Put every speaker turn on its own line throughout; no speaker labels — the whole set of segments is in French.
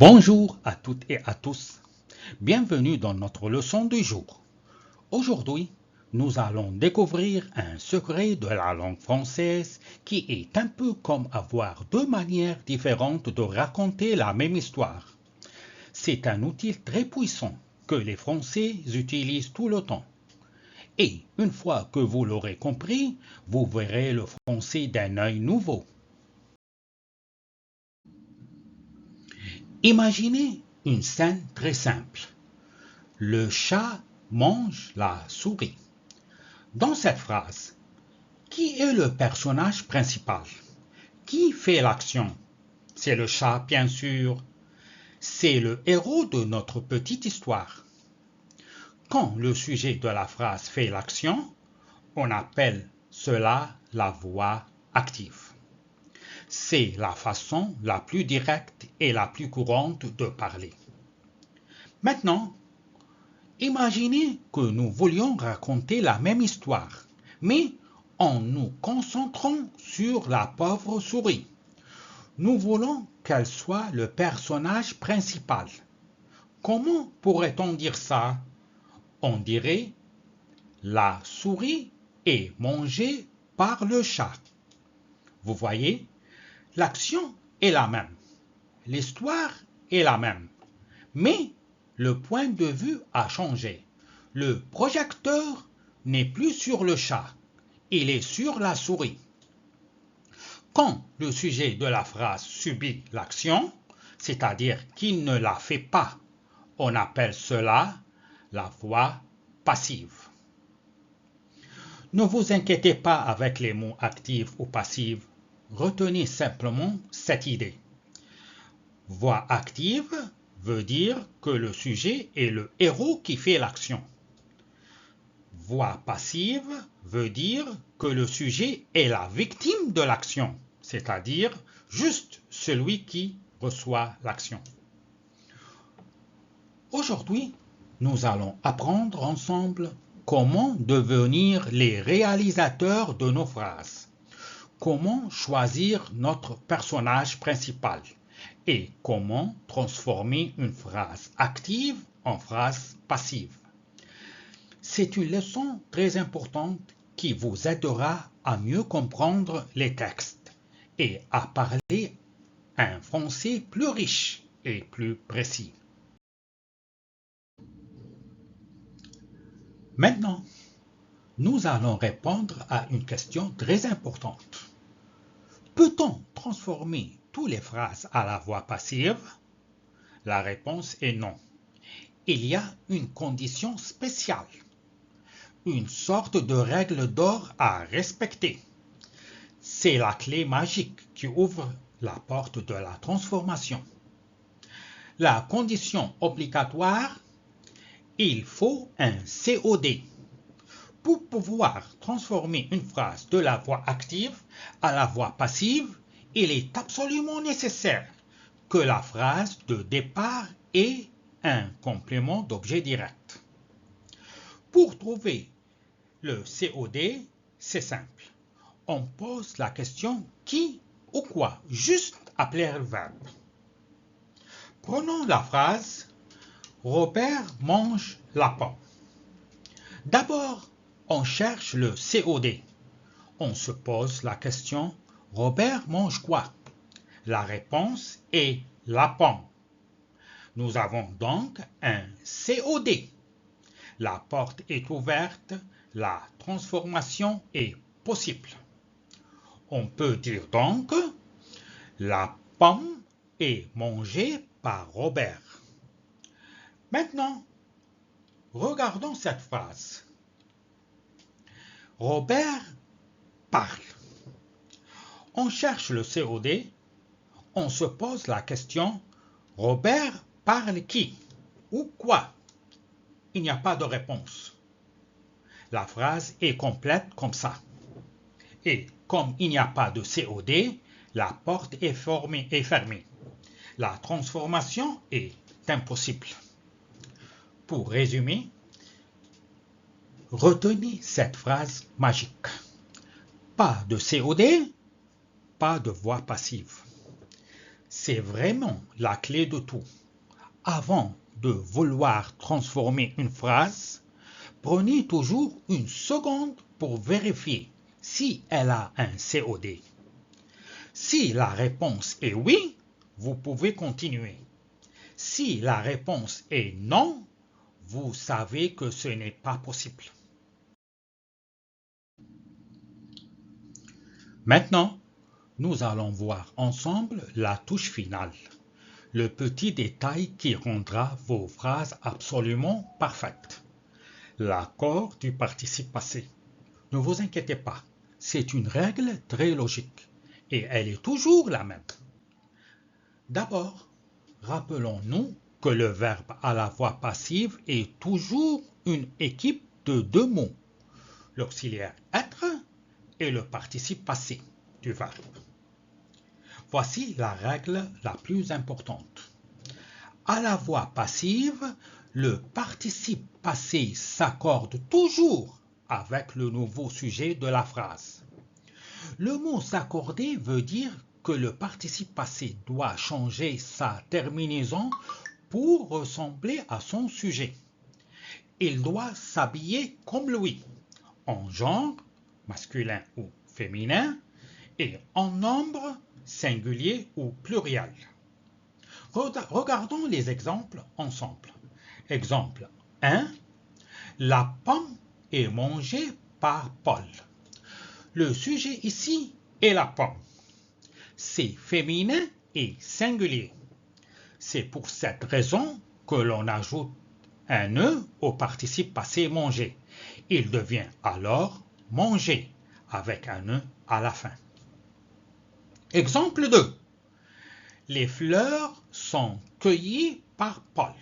Bonjour à toutes et à tous. Bienvenue dans notre leçon du jour. Aujourd'hui, nous allons découvrir un secret de la langue française qui est un peu comme avoir deux manières différentes de raconter la même histoire. C'est un outil très puissant que les Français utilisent tout le temps. Et une fois que vous l'aurez compris, vous verrez le français d'un œil nouveau. Imaginez une scène très simple. Le chat mange la souris. Dans cette phrase, qui est le personnage principal? Qui fait l'action? C'est le chat, bien sûr. C'est le héros de notre petite histoire. Quand le sujet de la phrase fait l'action, on appelle cela la voix active. C'est la façon la plus directe et la plus courante de parler. Maintenant, imaginez que nous voulions raconter la même histoire, mais en nous concentrant sur la pauvre souris. Nous voulons qu'elle soit le personnage principal. Comment pourrait-on dire ça? On dirait la souris est mangée par le chat. Vous voyez, l'action est la même, l'histoire est la même, mais le point de vue a changé. Le projecteur n'est plus sur le chat, il est sur la souris. Quand le sujet de la phrase subit l'action, c'est-à-dire qu'il ne la fait pas, on appelle cela la voix passive. Ne vous inquiétez pas avec les mots active ou passive, retenez simplement cette idée. Voix active veut dire que le sujet est le héros qui fait l'action. Voix passive veut dire que le sujet est la victime de l'action, c'est-à-dire juste celui qui reçoit l'action. Aujourd'hui, nous allons apprendre ensemble comment devenir les réalisateurs de nos phrases, comment choisir notre personnage principal et comment transformer une phrase active en phrase passive. C'est une leçon très importante qui vous aidera à mieux comprendre les textes et à parler un français plus riche et plus précis. Maintenant, nous allons répondre à une question très importante. Peut-on transformer toutes les phrases à la voix passive? La réponse est non. Il y a une condition spéciale, une sorte de règle d'or à respecter. C'est la clé magique qui ouvre la porte de la transformation. La condition obligatoire, il faut un COD. Pour pouvoir transformer une phrase de la voix active à la voix passive, il est absolument nécessaire que la phrase de départ ait un complément d'objet direct. Pour trouver le COD, c'est simple. On pose la question qui ou quoi, juste après le verbe. Prenons la phrase Robert mange la pomme. D'abord, on cherche le COD. On se pose la question Robert mange quoi? La réponse est la pomme. Nous avons donc un COD. La porte est ouverte, la transformation est possible. On peut dire donc la pomme est mangée par Robert. Maintenant, regardons cette phrase. Robert parle. On cherche le COD, on se pose la question Robert parle qui ou quoi? Il n'y a pas de réponse. La phrase est complète comme ça. Et comme il n'y a pas de COD, la porte est fermée. La transformation est impossible. Pour résumer, retenez cette phrase magique. Pas de COD, pas de voix passive. C'est vraiment la clé de tout. Avant de vouloir transformer une phrase, prenez toujours une seconde pour vérifier si elle a un COD. Si la réponse est oui, vous pouvez continuer. Si la réponse est non, vous savez que ce n'est pas possible. Maintenant, nous allons voir ensemble la touche finale, le petit détail qui rendra vos phrases absolument parfaites. L'accord du participe passé. Ne vous inquiétez pas, c'est une règle très logique et elle est toujours la même. D'abord, rappelons-nous que le verbe à la voix passive est toujours une équipe de deux mots, l'auxiliaire être et le participe passé du verbe. Voici la règle la plus importante. À la voix passive, le participe passé s'accorde toujours avec le nouveau sujet de la phrase. Le mot s'accorder veut dire que le participe passé doit changer sa terminaison pour ressembler à son sujet. Il doit s'habiller comme lui, en genre, masculin ou féminin, et en nombre, singulier ou pluriel. Regardons les exemples ensemble. Exemple 1. La pomme est mangée par Paul. Le sujet ici est la pomme. C'est féminin et singulier. C'est pour cette raison que l'on ajoute un E au participe passé manger. Il devient alors manger avec un E à la fin. Exemple 2. Les fleurs sont cueillies par Paul.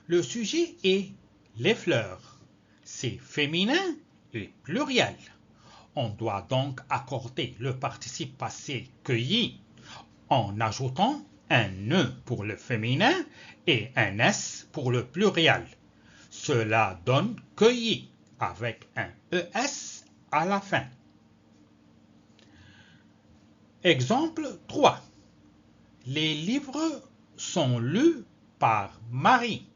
Le sujet est les fleurs. C'est féminin et pluriel. On doit donc accorder le participe passé cueilli en ajoutant un E pour le féminin et un S pour le pluriel. Cela donne cueilli avec un ES à la fin. Exemple 3. Les livres sont lus par Marie.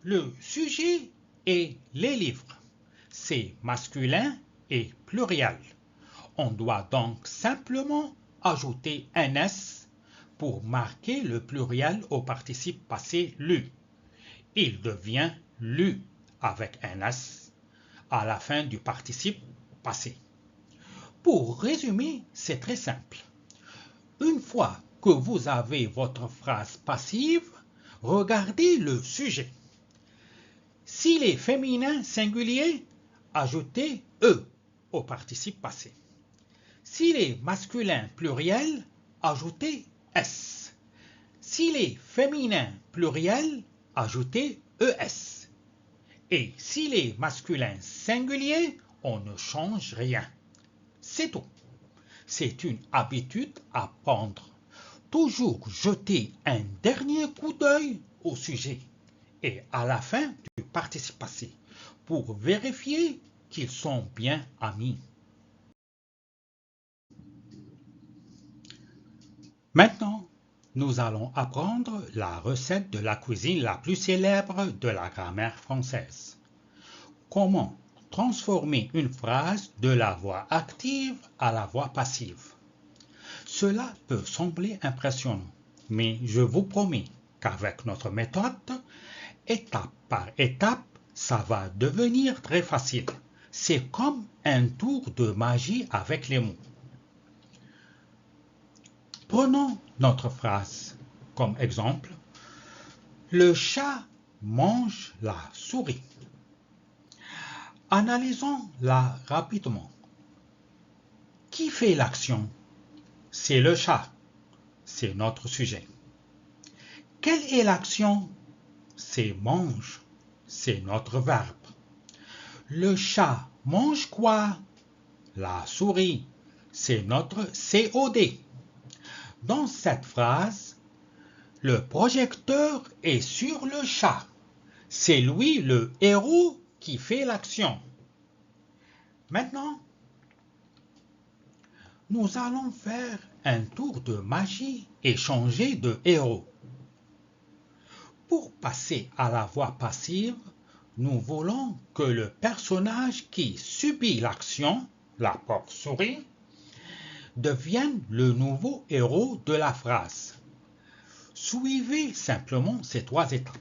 Le sujet est les livres. C'est masculin et pluriel. On doit donc simplement ajouter un S pour marquer le pluriel au participe passé lu. Il devient lu avec un S à la fin du participe passé. Pour résumer, c'est très simple. Une fois que vous avez votre phrase passive, regardez le sujet. S'il est féminin singulier, ajoutez E au participe passé. S'il est masculin pluriel, ajoutez S. S'il est féminin pluriel, ajoutez ES. Et s'il est masculin singulier, on ne change rien. C'est tout. C'est une habitude à prendre. Toujours jeter un dernier coup d'œil au sujet et à la fin du participe passé pour vérifier qu'ils sont bien amis. Maintenant, nous allons apprendre la recette de la cuisine la plus célèbre de la grammaire française. Comment transformer une phrase de la voix active à la voix passive. Cela peut sembler impressionnant, mais je vous promets qu'avec notre méthode, étape par étape, ça va devenir très facile. C'est comme un tour de magie avec les mots. Prenons notre phrase comme exemple. Le chat mange la souris. Analysons-la rapidement. Qui fait l'action? C'est le chat. C'est notre sujet. Quelle est l'action? C'est mange. C'est notre verbe. Le chat mange quoi? La souris. C'est notre COD. Dans cette phrase, le projecteur est sur le chat. C'est lui le héros qui fait l'action. Maintenant, nous allons faire un tour de magie et changer de héros. Pour passer à la voix passive, nous voulons que le personnage qui subit l'action, la porte-souris, devienne le nouveau héros de la phrase. Suivez simplement ces 3 étapes.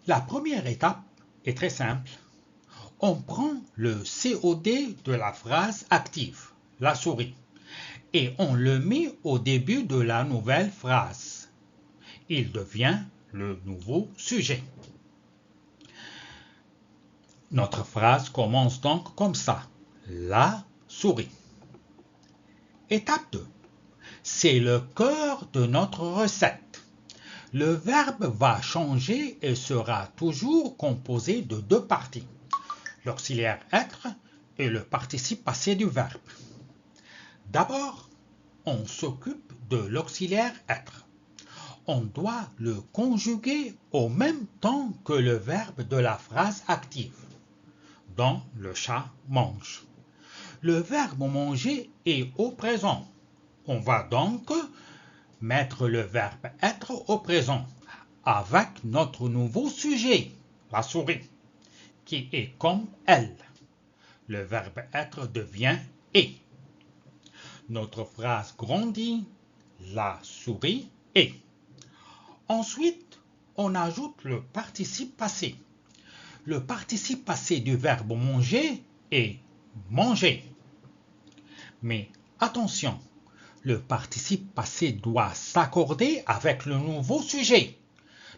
La première étape est très simple. On prend le COD de la phrase active, la souris, et on le met au début de la nouvelle phrase. Il devient le nouveau sujet. Notre phrase commence donc comme ça. La souris. Étape 2. C'est le cœur de notre recette. Le verbe va changer et sera toujours composé de 2 parties. L'auxiliaire être et le participe passé du verbe. D'abord, on s'occupe de l'auxiliaire être. On doit le conjuguer au même temps que le verbe de la phrase active, dont le chat mange. Le verbe manger est au présent. On va donc mettre le verbe être au présent avec notre nouveau sujet, la souris, qui est comme elle. Le verbe être devient est. Notre phrase grandit, la souris est. Ensuite, on ajoute le participe passé. Le participe passé du verbe manger est manger. Mais attention, le participe passé doit s'accorder avec le nouveau sujet.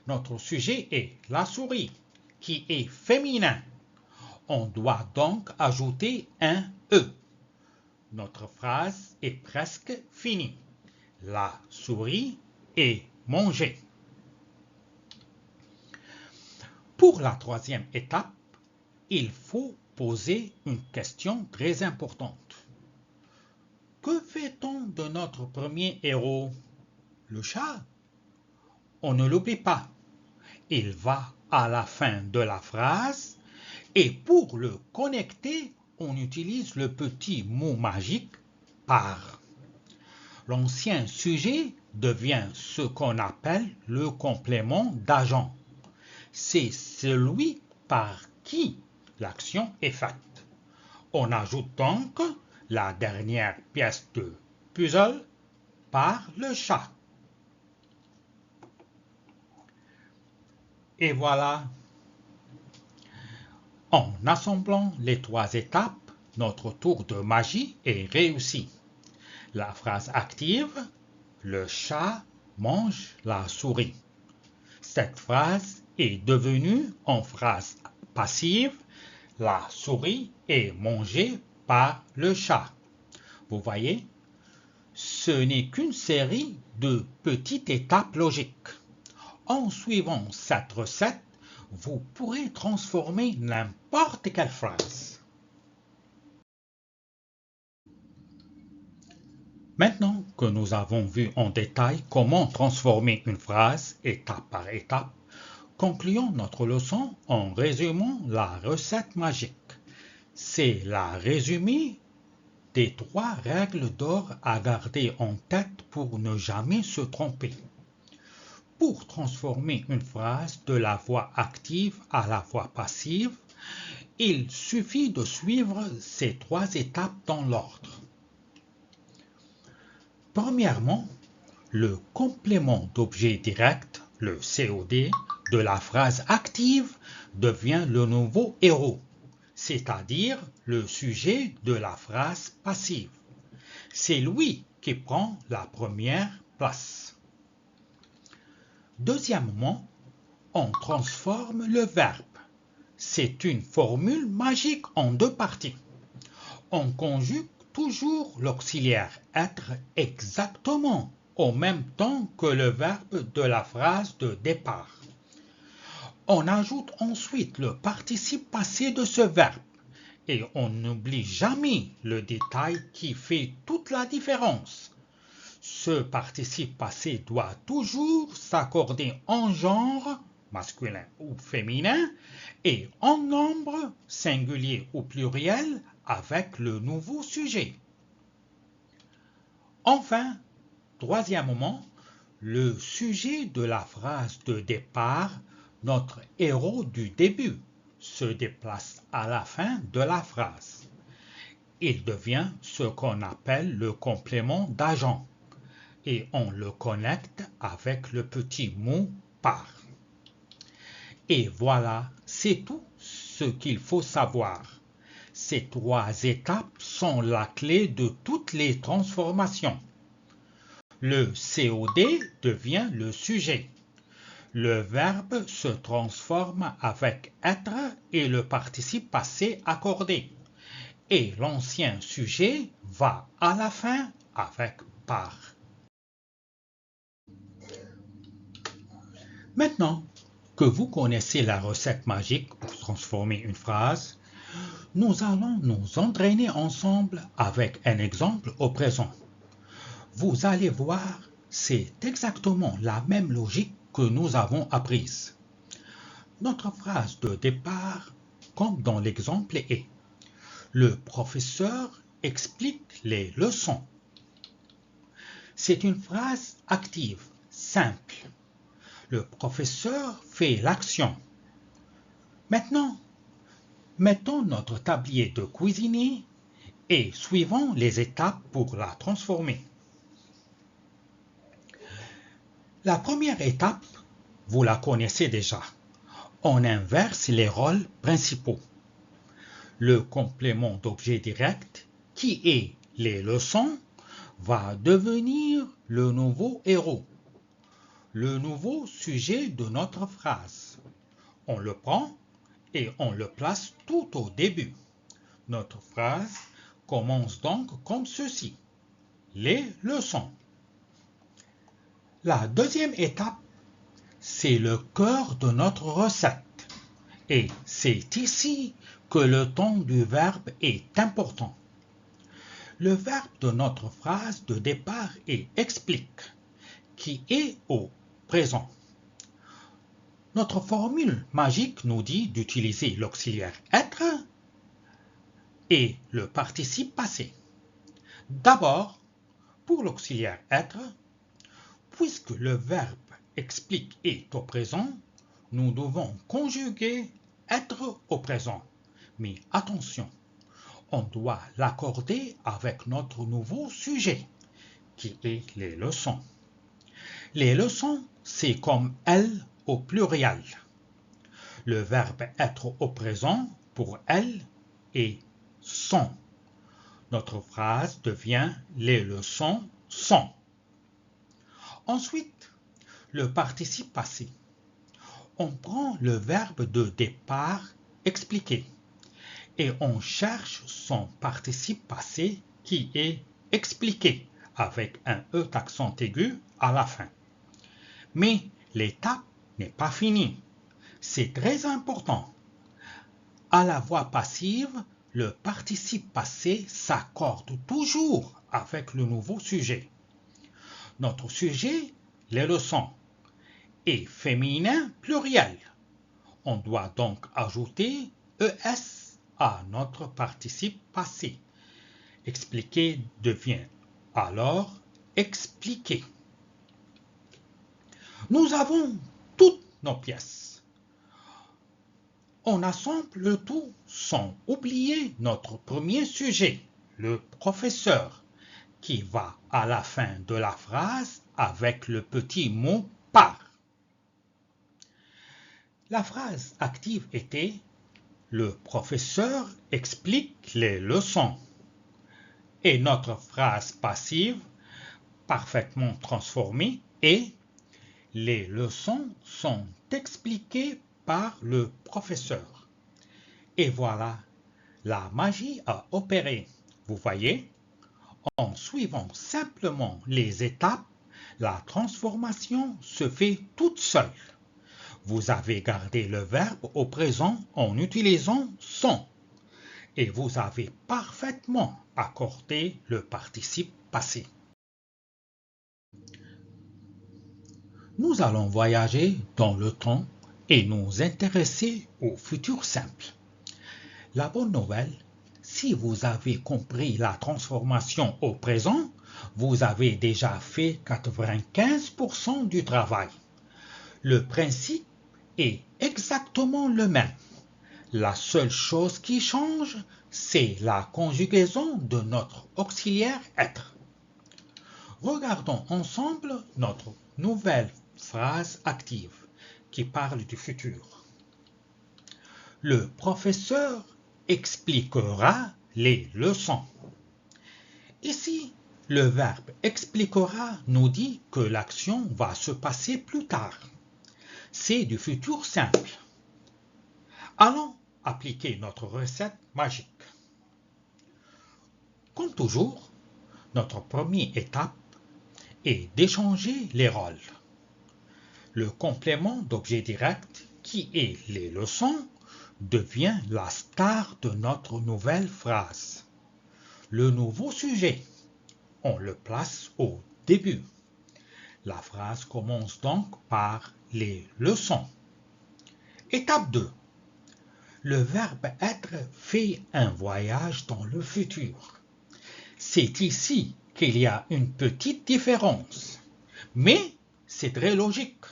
Notre sujet est la souris, qui est féminin. On doit donc ajouter un E. Notre phrase est presque finie. La souris est mangée. Pour la 3e étape, il faut poser une question très importante. Que fait-on de notre premier héros, le chat? On ne l'oublie pas. Il va à la fin de la phrase et pour le connecter, on utilise le petit mot magique par. L'ancien sujet devient ce qu'on appelle le complément d'agent. C'est celui par qui l'action est faite. On ajoute donc la dernière pièce de puzzle par le chat. Et voilà. En assemblant les 3 étapes, notre tour de magie est réussi. La phrase active, le chat mange la souris. Cette phrase est devenue en phrase passive, la souris est mangée par le chat. Vous voyez, ce n'est qu'une série de petites étapes logiques. En suivant cette recette, vous pourrez transformer n'importe quelle phrase. Maintenant que nous avons vu en détail comment transformer une phrase étape par étape, concluons notre leçon en résumant la recette magique. C'est la résumé des 3 règles d'or à garder en tête pour ne jamais se tromper. Pour transformer une phrase de la voix active à la voix passive, il suffit de suivre ces 3 étapes dans l'ordre. Premièrement, le complément d'objet direct, le COD, de la phrase active devient le nouveau héros, c'est-à-dire le sujet de la phrase passive. C'est lui qui prend la première place. Deuxièmement, on transforme le verbe. C'est une formule magique en 2 parties. On conjugue toujours l'auxiliaire être exactement au même temps que le verbe de la phrase de départ. On ajoute ensuite le participe passé de ce verbe et on n'oublie jamais le détail qui fait toute la différence. Ce participe passé doit toujours s'accorder en genre, masculin ou féminin, et en nombre, singulier ou pluriel, avec le nouveau sujet. Enfin, troisièmement, le sujet de la phrase de départ, notre héros du début, se déplace à la fin de la phrase. Il devient ce qu'on appelle le complément d'agent et on le connecte avec le petit mot par. Et voilà, c'est tout ce qu'il faut savoir. Ces trois étapes sont la clé de toutes les transformations. Le COD devient le sujet. Le verbe se transforme avec être et le participe passé accordé. Et l'ancien sujet va à la fin avec par. Maintenant que vous connaissez la recette magique pour transformer une phrase, nous allons nous entraîner ensemble avec un exemple au présent. Vous allez voir, c'est exactement la même logique que nous avons apprise. Notre phrase de départ, comme dans l'exemple, est « Le professeur explique les leçons ». C'est une phrase active, simple. Le professeur fait l'action. Maintenant, mettons notre tablier de cuisinier et suivons les étapes pour la transformer. La première étape, vous la connaissez déjà. On inverse les rôles principaux. Le complément d'objet direct, qui est les leçons, va devenir le nouveau héros, le nouveau sujet de notre phrase. On le prend et on le place tout au début. Notre phrase commence donc comme ceci. Les leçons. La deuxième étape, c'est le cœur de notre recette. Et c'est ici que le ton du verbe est important. Le verbe de notre phrase de départ est explique, qui est au présent. Notre formule magique nous dit d'utiliser l'auxiliaire être et le participe passé. D'abord, pour l'auxiliaire être, puisque le verbe explique est au présent, nous devons conjuguer être au présent. Mais attention, on doit l'accorder avec notre nouveau sujet, qui est les leçons. Les leçons, c'est comme elles au pluriel. Le verbe être au présent pour elles est sont. Notre phrase devient les leçons sont. Ensuite, le participe passé. On prend le verbe de départ expliqué et on cherche son participe passé qui est expliqué avec un E accent aigu à la fin. Mais l'étape n'est pas finie. C'est très important. À la voix passive, le participe passé s'accorde toujours avec le nouveau sujet. Notre sujet, les leçons, est féminin pluriel. On doit donc ajouter ES à notre participe passé. Expliquer devient alors expliqué. Nous avons toutes nos pièces. On assemble le tout sans oublier notre premier sujet, le professeur, qui va à la fin de la phrase avec le petit mot par. La phrase active était « Le professeur explique les leçons » et notre phrase passive, parfaitement transformée, est « Les leçons sont expliquées par le professeur ». Et voilà, la magie a opéré. Vous voyez, en suivant simplement les étapes, la transformation se fait toute seule. Vous avez gardé le verbe au présent en utilisant sont et vous avez parfaitement accordé le participe passé. Nous allons voyager dans le temps et nous intéresser au futur simple. La bonne nouvelle, si vous avez compris la transformation au présent, Vous avez déjà fait 95% du travail. Le principe est exactement le même. La seule chose qui change, c'est la conjugaison de notre auxiliaire être. Regardons ensemble notre nouvelle phrase active qui parle du futur. Le professeur expliquera les leçons. Ici, le verbe expliquera nous dit que l'action va se passer plus tard. C'est du futur simple. Allons appliquer notre recette magique. Comme toujours, notre première étape est d'échanger les rôles. Le complément d'objet direct, qui est les leçons, devient la star de notre nouvelle phrase. Le nouveau sujet, on le place au début. La phrase commence donc par les leçons. Étape 2. Le verbe être fait un voyage dans le futur. C'est ici qu'il y a une petite différence, mais c'est très logique.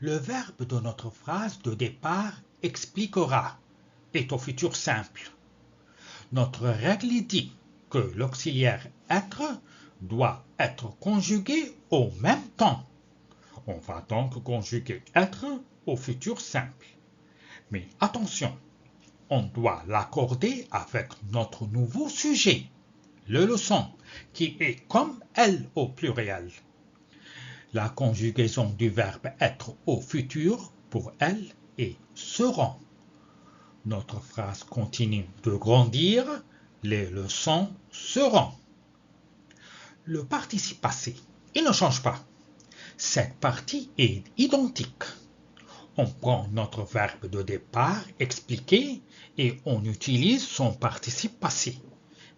Le verbe de notre phrase de départ expliquera est au futur simple. Notre règle dit que l'auxiliaire être doit être conjugué au même temps. On va donc conjuguer être au futur simple. Mais attention, on doit l'accorder avec notre nouveau sujet, le leçon, qui est comme elle au pluriel. La conjugaison du verbe être au futur pour elle est seront. Notre phrase continue de grandir, les leçons seront. Le participe passé, il ne change pas. Cette partie est identique. On prend notre verbe de départ expliqué et on utilise son participe passé,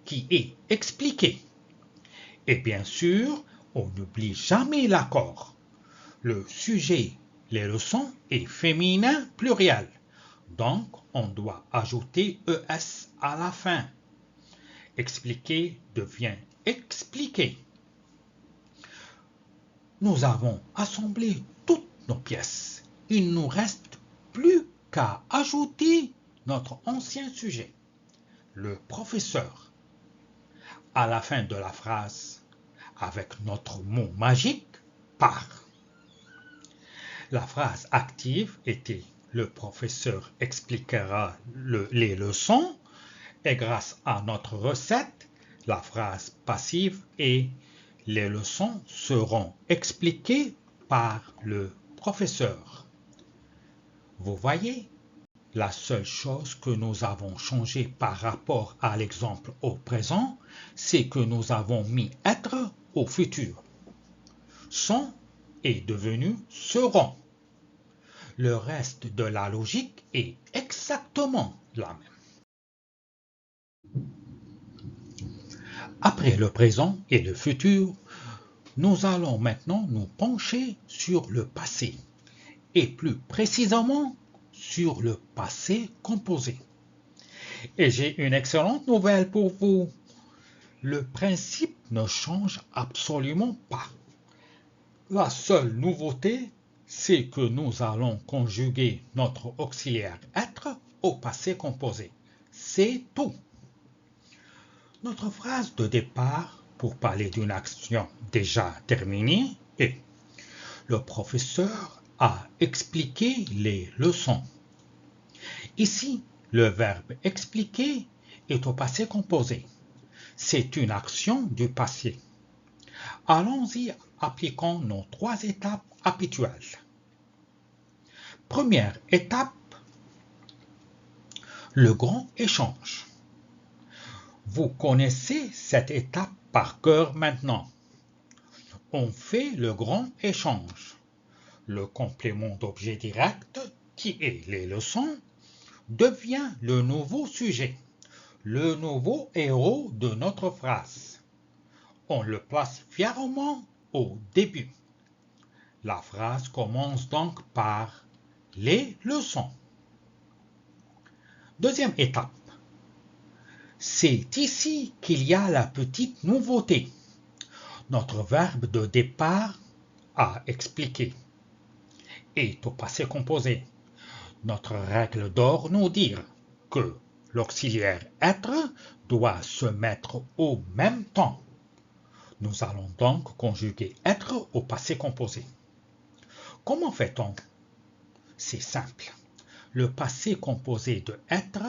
qui est expliqué. Et bien sûr, on n'oublie jamais l'accord. Le sujet, les leçons, est féminin pluriel. Donc, on doit ajouter ES à la fin. Expliquer devient expliqué. Nous avons assemblé toutes nos pièces. Il ne nous reste plus qu'à ajouter notre ancien sujet, le professeur, à la fin de la phrase, avec notre mot magique par. La phrase active était le professeur expliquera les leçons et grâce à notre recette, la phrase passive est les leçons seront expliquées par le professeur. Vous voyez, la seule chose que nous avons changé par rapport à l'exemple au présent, c'est que nous avons mis être au futur. Sont est devenu seront. Le reste de la logique est exactement la même. Après le présent et le futur, nous allons maintenant nous pencher sur le passé, et plus précisément sur le passé composé. Et j'ai une excellente nouvelle pour vous. Le principe ne change absolument pas. La seule nouveauté, c'est que nous allons conjuguer notre auxiliaire être au passé composé. C'est tout. Notre phrase de départ pour parler d'une action déjà terminée est le professeur a expliqué les leçons. Ici, le verbe expliquer est au passé composé. C'est une action du passé. Allons-y, appliquons nos 3 étapes habituelles. Première étape, le grand échange. Vous connaissez cette étape par cœur maintenant. On fait le grand échange. Le complément d'objet direct, qui est les leçons, devient le nouveau sujet, le nouveau héros de notre phrase. On le place fièrement au début. La phrase commence donc par les leçons. Deuxième étape. C'est ici qu'il y a la petite nouveauté. Notre verbe de départ, à expliquer, est au passé composé. Notre règle d'or nous dit que l'auxiliaire être doit se mettre au même temps. Nous allons donc conjuguer être au passé composé. Comment fait-on? C'est simple. Le passé composé de être,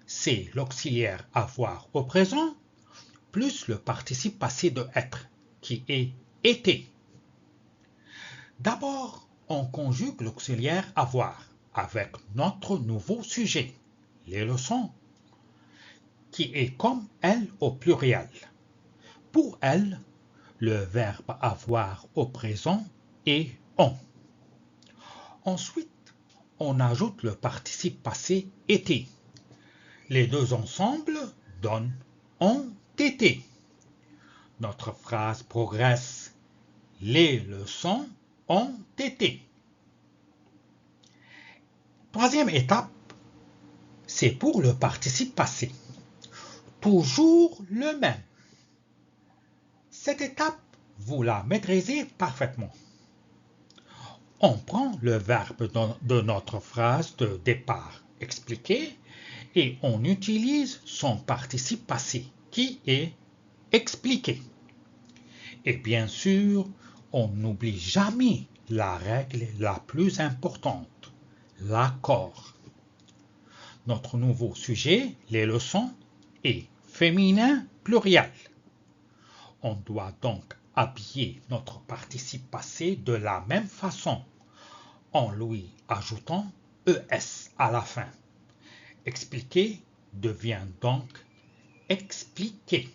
c'est l'auxiliaire avoir au présent, plus le participe passé de être, qui est été. D'abord, on conjugue l'auxiliaire avoir avec notre nouveau sujet, les leçons, qui est comme elle au pluriel. Pour elle, le verbe avoir au présent est on. Ensuite, on ajoute le participe passé été. Les deux ensemble donnent ont été. Notre phrase progresse. Les leçons ont été. Troisième étape, c'est pour le participe passé. Toujours le même. Cette étape, vous la maîtrisez parfaitement. On prend le verbe de notre phrase de départ expliqué et on utilise son participe passé qui est expliqué. Et bien sûr, on n'oublie jamais la règle la plus importante, l'accord. Notre nouveau sujet, les leçons, est féminin pluriel. On doit donc habiller notre participe passé de la même façon, en lui ajoutant ES à la fin. Expliquer devient donc expliqué.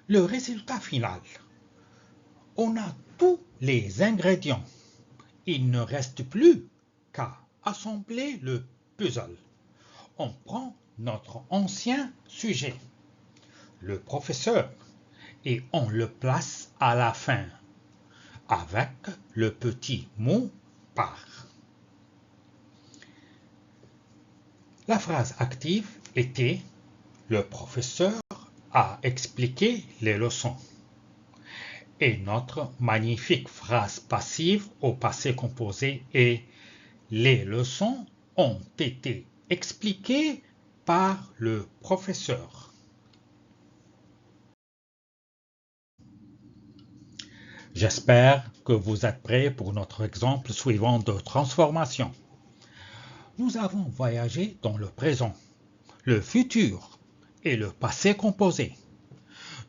Le résultat final. On a tous les ingrédients. Il ne reste plus qu'à assembler le puzzle. On prend notre ancien sujet, le professeur, et on le place à la fin, avec le petit mot par. La phrase active était « Le professeur a expliqué les leçons ». Et notre magnifique phrase passive au passé composé est « Les leçons ont été expliquées par le professeur ». J'espère que vous êtes prêts pour notre exemple suivant de transformation. Nous avons voyagé dans le présent, le futur et le passé composé.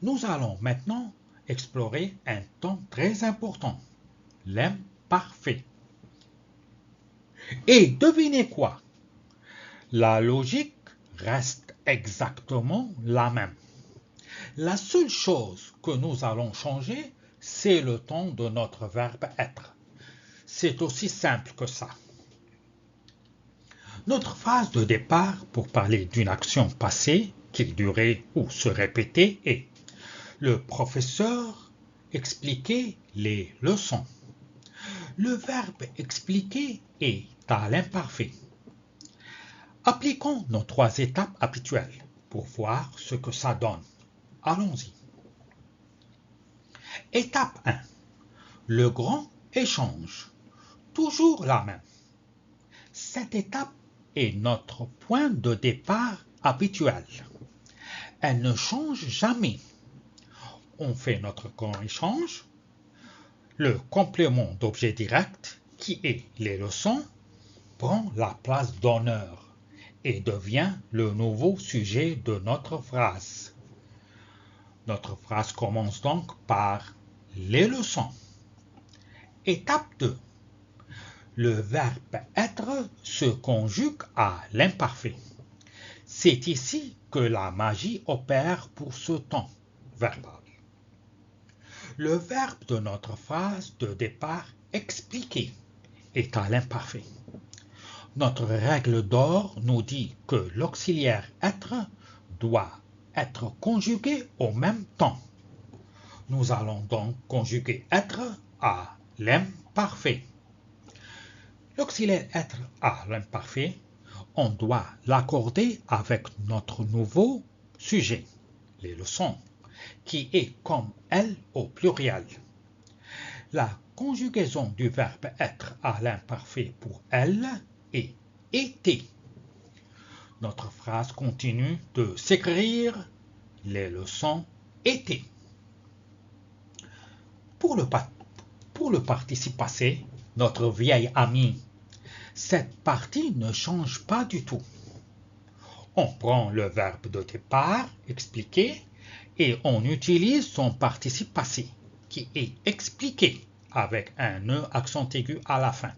Nous allons maintenant explorer un temps très important, l'imparfait. Et devinez quoi? La logique reste exactement la même. La seule chose que nous allons changer, c'est le temps de notre verbe être. C'est aussi simple que ça. Notre phrase de départ pour parler d'une action passée qui durait ou se répétait est « Le professeur expliquait les leçons ». Le verbe expliquer est à l'imparfait. Appliquons nos 3 étapes habituelles pour voir ce que ça donne. Allons-y. Étape 1. Le grand échange. Toujours la même. Cette étape est notre point de départ habituel. Elle ne change jamais. On fait notre grand échange. Le complément d'objet direct, qui est les leçons, prend la place d'honneur et devient le nouveau sujet de notre phrase. Notre phrase commence donc par les leçons. Étape 2. Le verbe être se conjugue à l'imparfait. C'est ici que la magie opère pour ce temps verbal. Le verbe de notre phrase de départ expliquer est à l'imparfait. Notre règle d'or nous dit que l'auxiliaire être doit être conjugué au même temps. Nous allons donc conjuguer être à l'imparfait. L'auxiliaire être à l'imparfait, on doit l'accorder avec notre nouveau sujet, les leçons. qui est comme elle au pluriel. La conjugaison du verbe être à l'imparfait pour elle est été. Notre phrase continue de s'écrire les leçons étaient. Pour le participe passé, notre vieil ami, cette partie ne change pas du tout. On prend le verbe de départ, expliquer, et on utilise son participe passé, qui est expliqué avec un E accent aigu à la fin.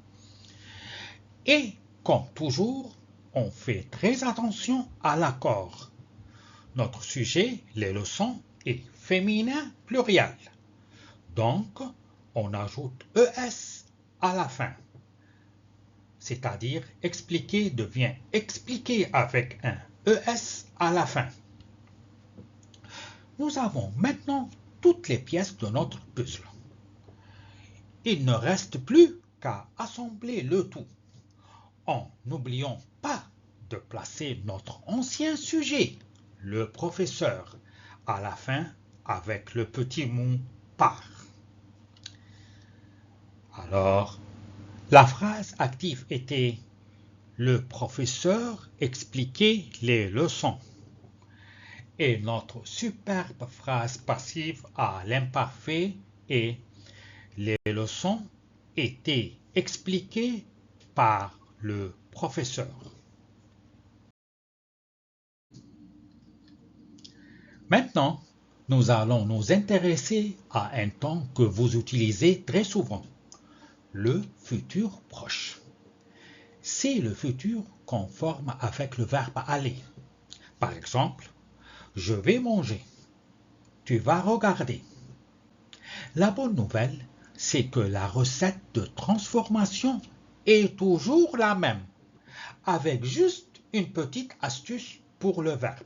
Et, comme toujours, on fait très attention à l'accord. Notre sujet, les leçons, est féminin pluriel. Donc, on ajoute ES à la fin. C'est-à-dire, expliquer devient expliqué avec un ES à la fin. Nous avons maintenant toutes les pièces de notre puzzle. Il ne reste plus qu'à assembler le tout, en n'oublions pas de placer notre ancien sujet, le professeur, à la fin avec le petit mot par. Alors, la phrase active était « Le professeur expliquait les leçons ». Et notre superbe phrase passive à l'imparfait est « Les leçons étaient expliquées par le professeur ». Maintenant, nous allons nous intéresser à un temps que vous utilisez très souvent, le futur proche. C'est le futur qu'on forme avec le verbe aller. Par exemple, je vais manger. Tu vas regarder. La bonne nouvelle, c'est que la recette de transformation est toujours la même, avec juste une petite astuce pour le verbe.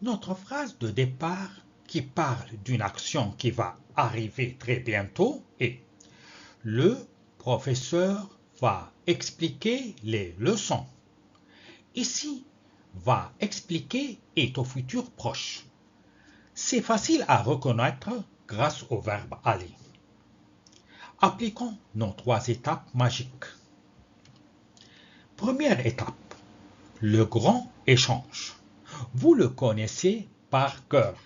Notre phrase de départ qui parle d'une action qui va arriver très bientôt est « Le professeur va expliquer les leçons ». Ici, va expliquer est au futur proche. C'est facile à reconnaître grâce au verbe aller. Appliquons nos 3 étapes magiques. Première étape, le grand échange. Vous le connaissez par cœur.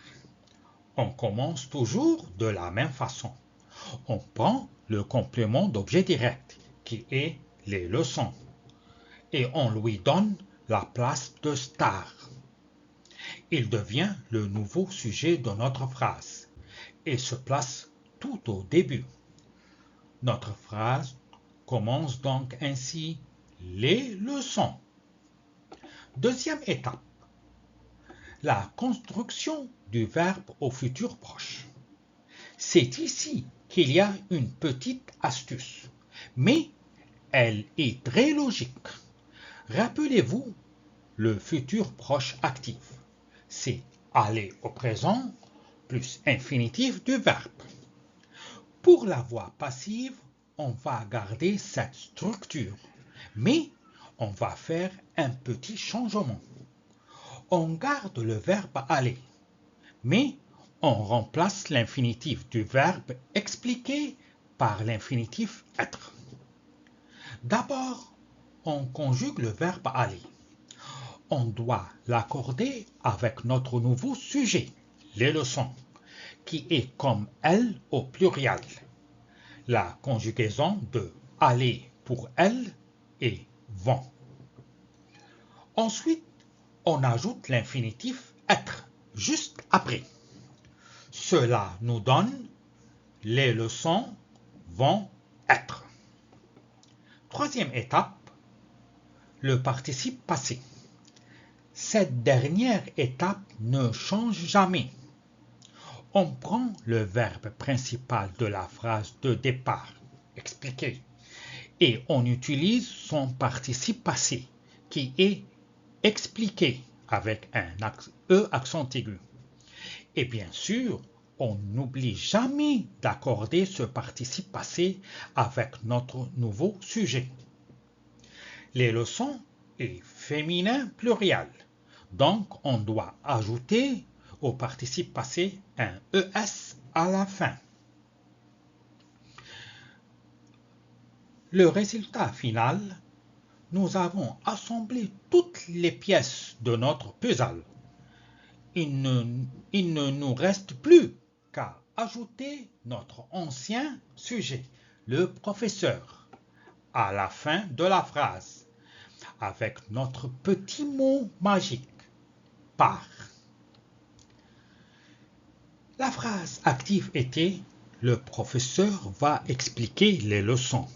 On commence toujours de la même façon. On prend le complément d'objet direct, qui est les leçons, et on lui donne la place de star. Il devient le nouveau sujet de notre phrase et se place tout au début. Notre phrase commence donc ainsi « les leçons ». Deuxième étape, la construction du verbe au futur proche. C'est ici qu'il y a une petite astuce, mais elle est très logique. Rappelez-vous le futur proche actif. C'est aller au présent plus infinitif du verbe. Pour la voix passive, on va garder cette structure, mais on va faire un petit changement. On garde le verbe aller, mais on remplace l'infinitif du verbe expliqué par l'infinitif être. D'abord, on conjugue le verbe aller. On doit l'accorder avec notre nouveau sujet, les leçons, qui est comme elle au pluriel. La conjugaison de aller pour elle est vont. Ensuite, on ajoute l'infinitif être juste après. Cela nous donne les leçons vont être. Troisième étape, le participe passé. Cette dernière étape ne change jamais. On prend le verbe principal de la phrase de départ, expliquer, et on utilise son participe passé, qui est expliqué avec un E accent aigu. Et bien sûr, on n'oublie jamais d'accorder ce participe passé avec notre nouveau sujet. Les leçons est féminin pluriel, donc on doit ajouter au participe passé un ES à la fin. Le résultat final, nous avons assemblé toutes les pièces de notre puzzle. Il ne nous reste plus qu'à ajouter notre ancien sujet, le professeur, à la fin de la phrase, avec notre petit mot magique, par. La phrase active était « Le professeur va expliquer les leçons ».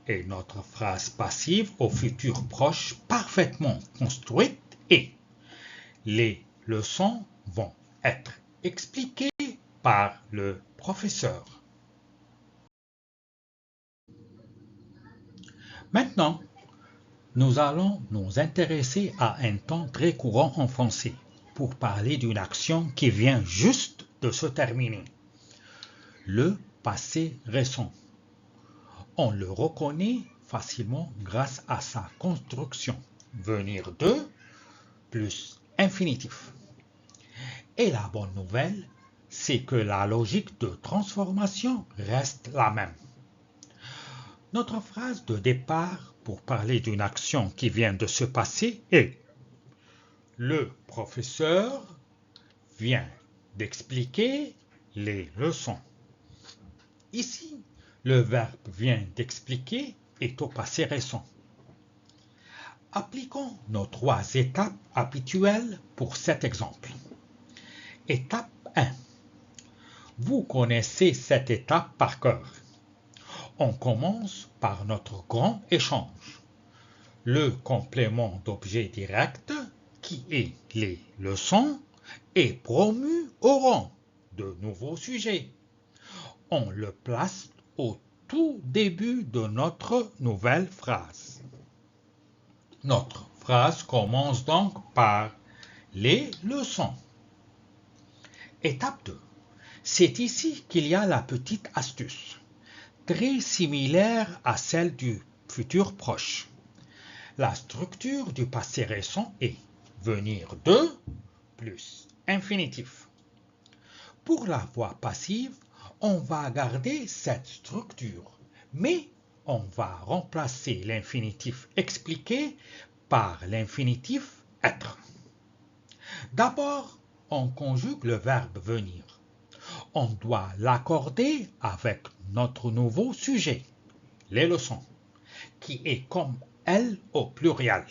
Et notre phrase passive au futur proche parfaitement construite est « Les leçons vont être expliquées par le professeur ». Maintenant, nous allons nous intéresser à un temps très courant en français pour parler d'une action qui vient juste de se terminer. Le passé récent. On le reconnaît facilement grâce à sa construction. Venir de plus infinitif. Et la bonne nouvelle, c'est que la logique de transformation reste la même. Notre phrase de départ pour parler d'une action qui vient de se passer est « Le professeur vient d'expliquer les leçons ». Ici, le verbe vient d'expliquer est au passé récent. Appliquons nos 3 étapes habituelles pour cet exemple. Étape 1. Vous connaissez cette étape par cœur. On commence par notre grand échange. Le complément d'objet direct, qui est les leçons, est promu au rang de nouveau sujet. On le place au tout début de notre nouvelle phrase. Notre phrase commence donc par les leçons. Étape 2. C'est ici qu'il y a la petite astuce, très similaire à celle du futur proche. La structure du passé récent est venir de plus infinitif. Pour la voix passive, on va garder cette structure, mais on va remplacer l'infinitif expliqué par l'infinitif être. D'abord, on conjugue le verbe venir. On doit l'accorder avec notre nouveau sujet, les leçons, qui est comme elle au pluriel.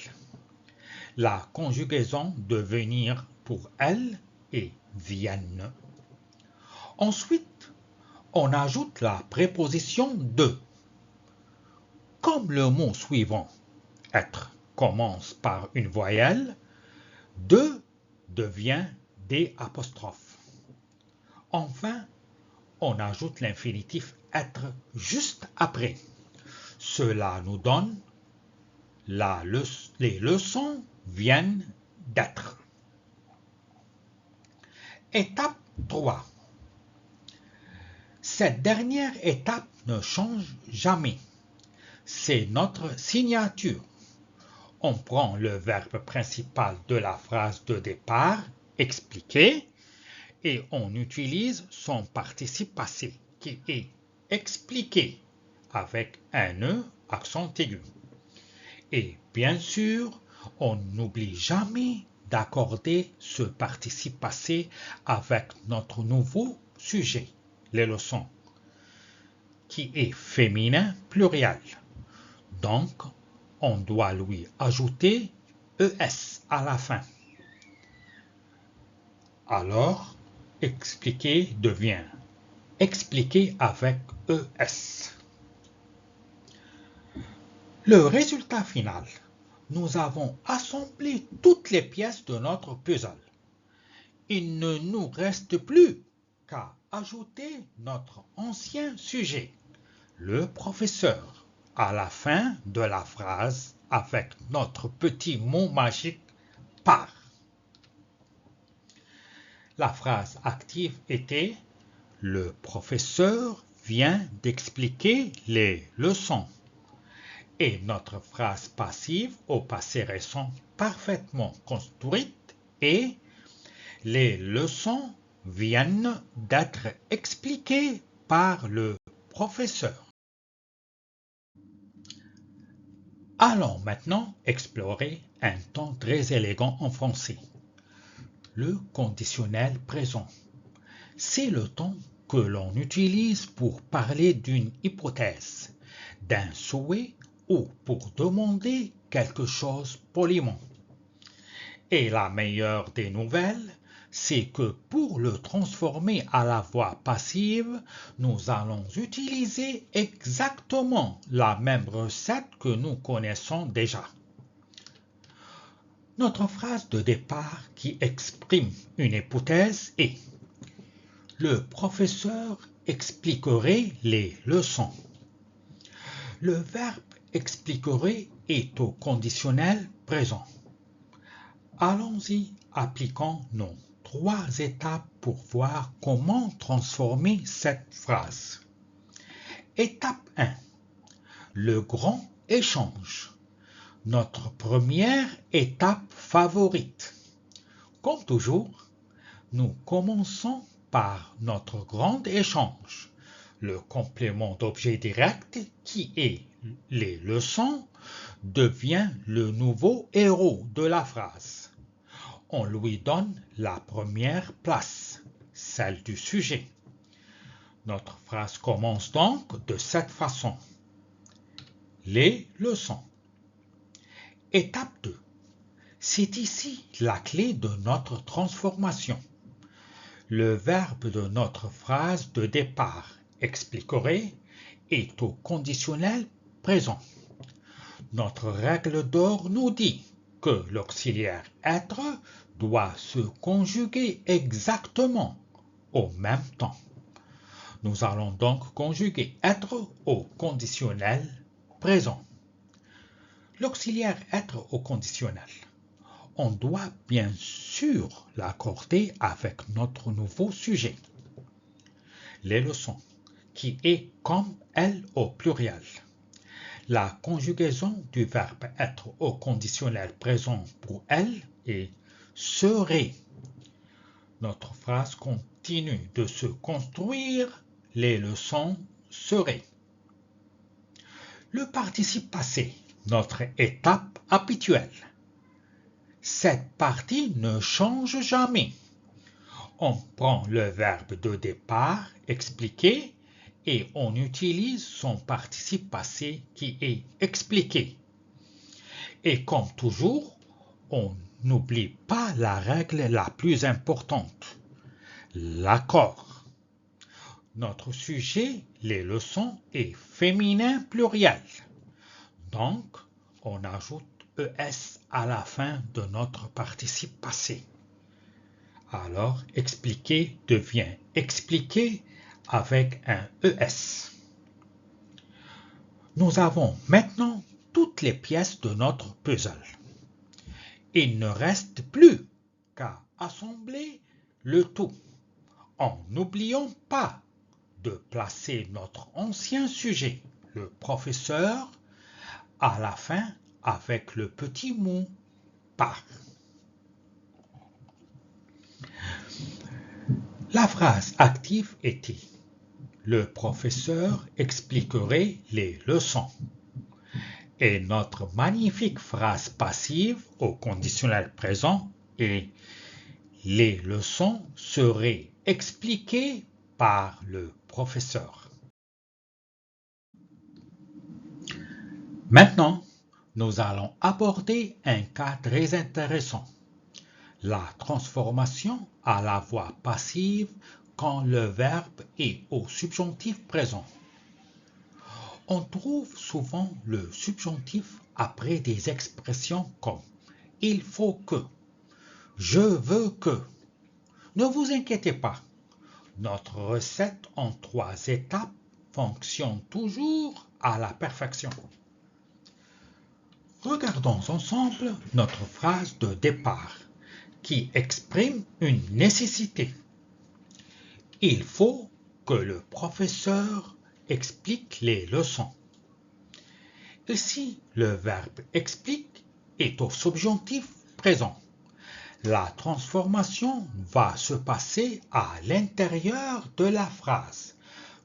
La conjugaison de venir pour elle est viennent. Ensuite, on ajoute la préposition de. Comme le mot suivant, être, commence par une voyelle, de devient des apostrophes. Enfin, on ajoute l'infinitif être juste après. Cela nous donne les leçons viennent d'être. Étape 3. Cette dernière étape ne change jamais. C'est notre signature. On prend le verbe principal de la phrase de départ, expliquer, et on utilise son participe passé, qui est expliqué, avec un E accent aigu. Et bien sûr, on n'oublie jamais d'accorder ce participe passé avec notre nouveau sujet, les leçons, qui est féminin pluriel. Donc, on doit lui ajouter ES à la fin. Alors, expliquer devient expliquer avec ES. Le résultat final, nous avons assemblé toutes les pièces de notre puzzle. Il ne nous reste plus qu'à ajouter notre ancien sujet, le professeur, à la fin de la phrase avec notre petit mot magique par. La phrase active était « Le professeur vient d'expliquer les leçons ». Et notre phrase passive au passé récent parfaitement construite est Les leçons viennent d'être expliquées par le professeur. Allons maintenant explorer un temps très élégant en français. Le conditionnel présent. C'est le temps que l'on utilise pour parler d'une hypothèse, d'un souhait ou pour demander quelque chose poliment. Et la meilleure des nouvelles, c'est que pour le transformer à la voix passive, nous allons utiliser exactement la même recette que nous connaissons déjà. Notre phrase de départ qui exprime une hypothèse est: le professeur expliquerait les leçons. Le verbe expliquerait est au conditionnel présent. Allons-y, appliquons nos 3 étapes pour voir comment transformer cette phrase. Étape 1. Le grand échange. Notre première étape favorite. Comme toujours, nous commençons par notre grand échange, le complément d'objet direct qui est les leçons devient le nouveau héros de la phrase. On lui donne la première place, celle du sujet. Notre phrase commence donc de cette façon. Les leçons. Étape 2. C'est ici la clé de notre transformation. Le verbe de notre phrase de départ expliquerait est au conditionnel présent. Notre règle d'or nous dit que l'auxiliaire être doit se conjuguer exactement au même temps. Nous allons donc conjuguer être au conditionnel présent. L'auxiliaire être au conditionnel, on doit bien sûr l'accorder avec notre nouveau sujet. Les leçons, qui est comme elle au pluriel. La conjugaison du verbe être au conditionnel présent pour elle est serait. Notre phrase continue de se construire, les leçons seraient. Le participe passé, notre étape habituelle. Cette partie ne change jamais. On prend le verbe de départ, expliquer, et on utilise son participe passé qui est expliqué. Et comme toujours, on n'oublie pas la règle la plus importante, l'accord. Notre sujet, les leçons, est féminin pluriel. Donc, on ajoute ES à la fin de notre participe passé. Alors, expliquer devient expliquer avec un ES. Nous avons maintenant toutes les pièces de notre puzzle. Il ne reste plus qu'à assembler le tout, en n'oubliant pas de placer notre ancien sujet, le professeur, à la fin avec le petit mot par. La phrase active était: le professeur expliquerait les leçons. Et notre magnifique phrase passive au conditionnel présent est: les leçons seraient expliquées par le professeur. Maintenant, nous allons aborder un cas très intéressant, la transformation à la voix passive quand le verbe est au subjonctif présent. On trouve souvent le subjonctif après des expressions comme « il faut que »,« je veux que ». Ne vous inquiétez pas, notre recette en 3 étapes fonctionne toujours à la perfection. Regardons ensemble notre phrase de départ qui exprime une nécessité. Il faut que le professeur explique les leçons. Ici, le verbe explique est au subjonctif présent. La transformation va se passer à l'intérieur de la phrase.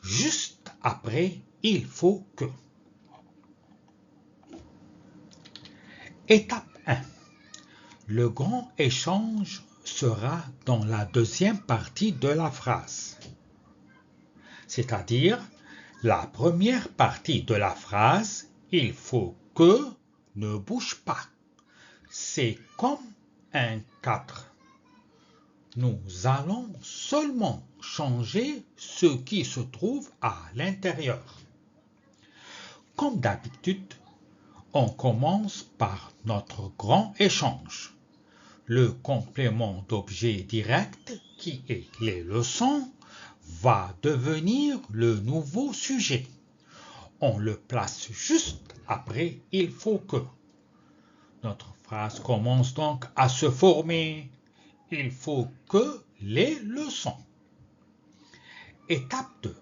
Juste après, il faut que. Étape 1. Le grand échange sera dans la deuxième partie de la phrase. C'est-à-dire, la première partie de la phrase, il faut que, ne bouge pas. C'est comme un cadre. Nous allons seulement changer ce qui se trouve à l'intérieur. Comme d'habitude, on commence par notre grand échange. Le complément d'objet direct, qui est les leçons, va devenir le nouveau sujet. On le place juste après il faut que. Notre phrase commence donc à se former. Il faut que les leçons. Étape 2.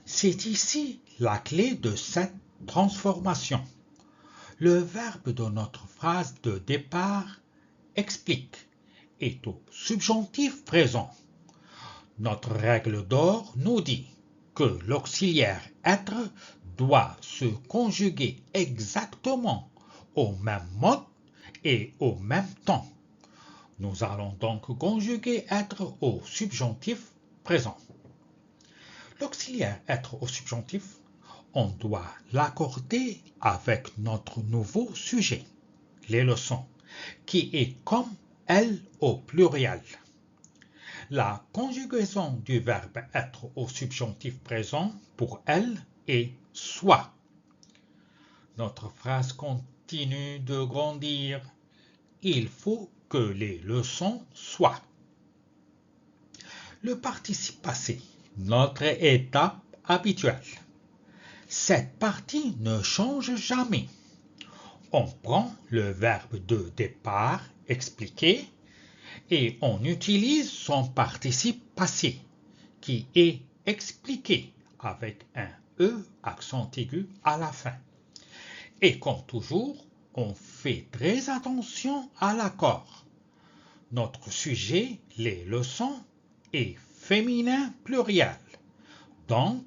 C'est ici la clé de cette transformation. Le verbe de notre phrase de départ explique est au subjonctif présent. Notre règle d'or nous dit que l'auxiliaire être doit se conjuguer exactement au même mode et au même temps. Nous allons donc conjuguer être au subjonctif présent. L'auxiliaire être au subjonctif, on doit l'accorder avec notre nouveau sujet, les leçons, qui est comme elle au pluriel. La conjugaison du verbe être au subjonctif présent pour elle est soit. Notre phrase continue de grandir. Il faut que les leçons soient. Le participe passé, notre étape habituelle. Cette partie ne change jamais. On prend le verbe de départ, expliquer, et on utilise son participe passé, qui est expliqué avec un E accent aigu à la fin. Et comme toujours, on fait très attention à l'accord. Notre sujet, les leçons, est féminin pluriel. Donc,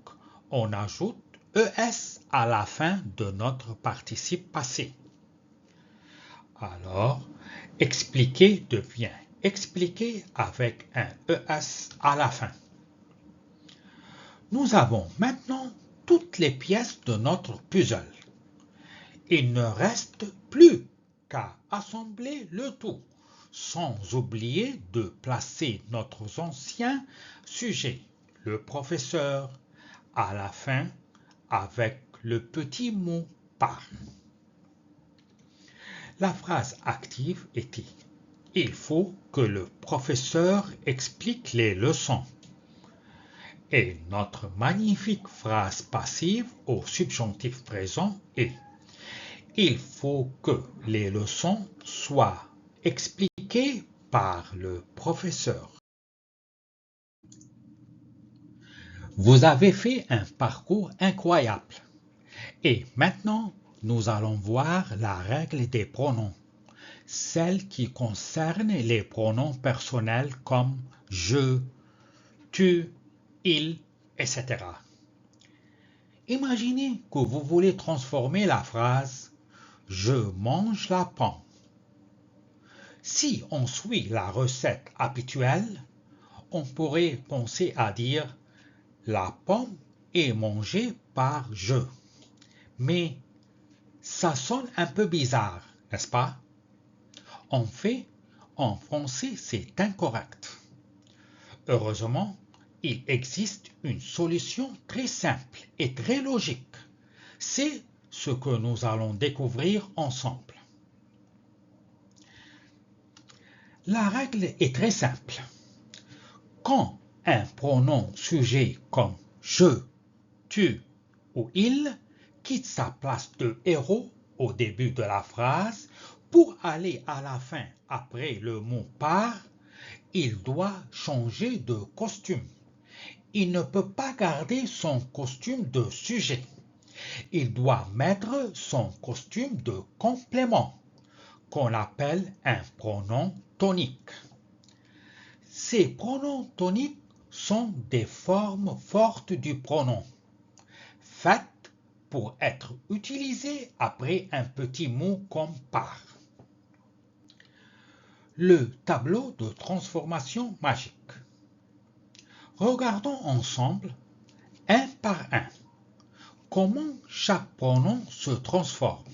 on ajoute ES à la fin de notre participe passé. Alors, expliquer devient expliquer avec un ES à la fin. Nous avons maintenant toutes les pièces de notre puzzle. Il ne reste plus qu'à assembler le tout, sans oublier de placer notre ancien sujet, le professeur, à la fin avec le petit mot par. La phrase active était « Il faut que le professeur explique les leçons ». Et notre magnifique phrase passive au subjonctif présent est « Il faut que les leçons soient expliquées par le professeur ». Vous avez fait un parcours incroyable. Et maintenant, nous allons voir la règle des pronoms, celle qui concerne les pronoms personnels comme je, tu, il, etc. Imaginez que vous voulez transformer la phrase « Je mange la pomme ». Si on suit la recette habituelle, on pourrait penser à dire « La pomme est mangée par je ». Mais ça sonne un peu bizarre, n'est-ce pas? En fait, en français, c'est incorrect. Heureusement, il existe une solution très simple et très logique. C'est ce que nous allons découvrir ensemble. La règle est très simple. Quand un pronom sujet comme je, tu ou il quitte sa place de héros au début de la phrase pour aller à la fin après le mot par, il doit changer de costume. Il ne peut pas garder son costume de sujet. Il doit mettre son costume de complément, qu'on appelle un pronom toniques. Ces pronoms toniques sont des formes fortes du pronom, faites pour être utilisées après un petit mot comme par. Le tableau de transformation magique. Regardons ensemble, un par un, comment chaque pronom se transforme.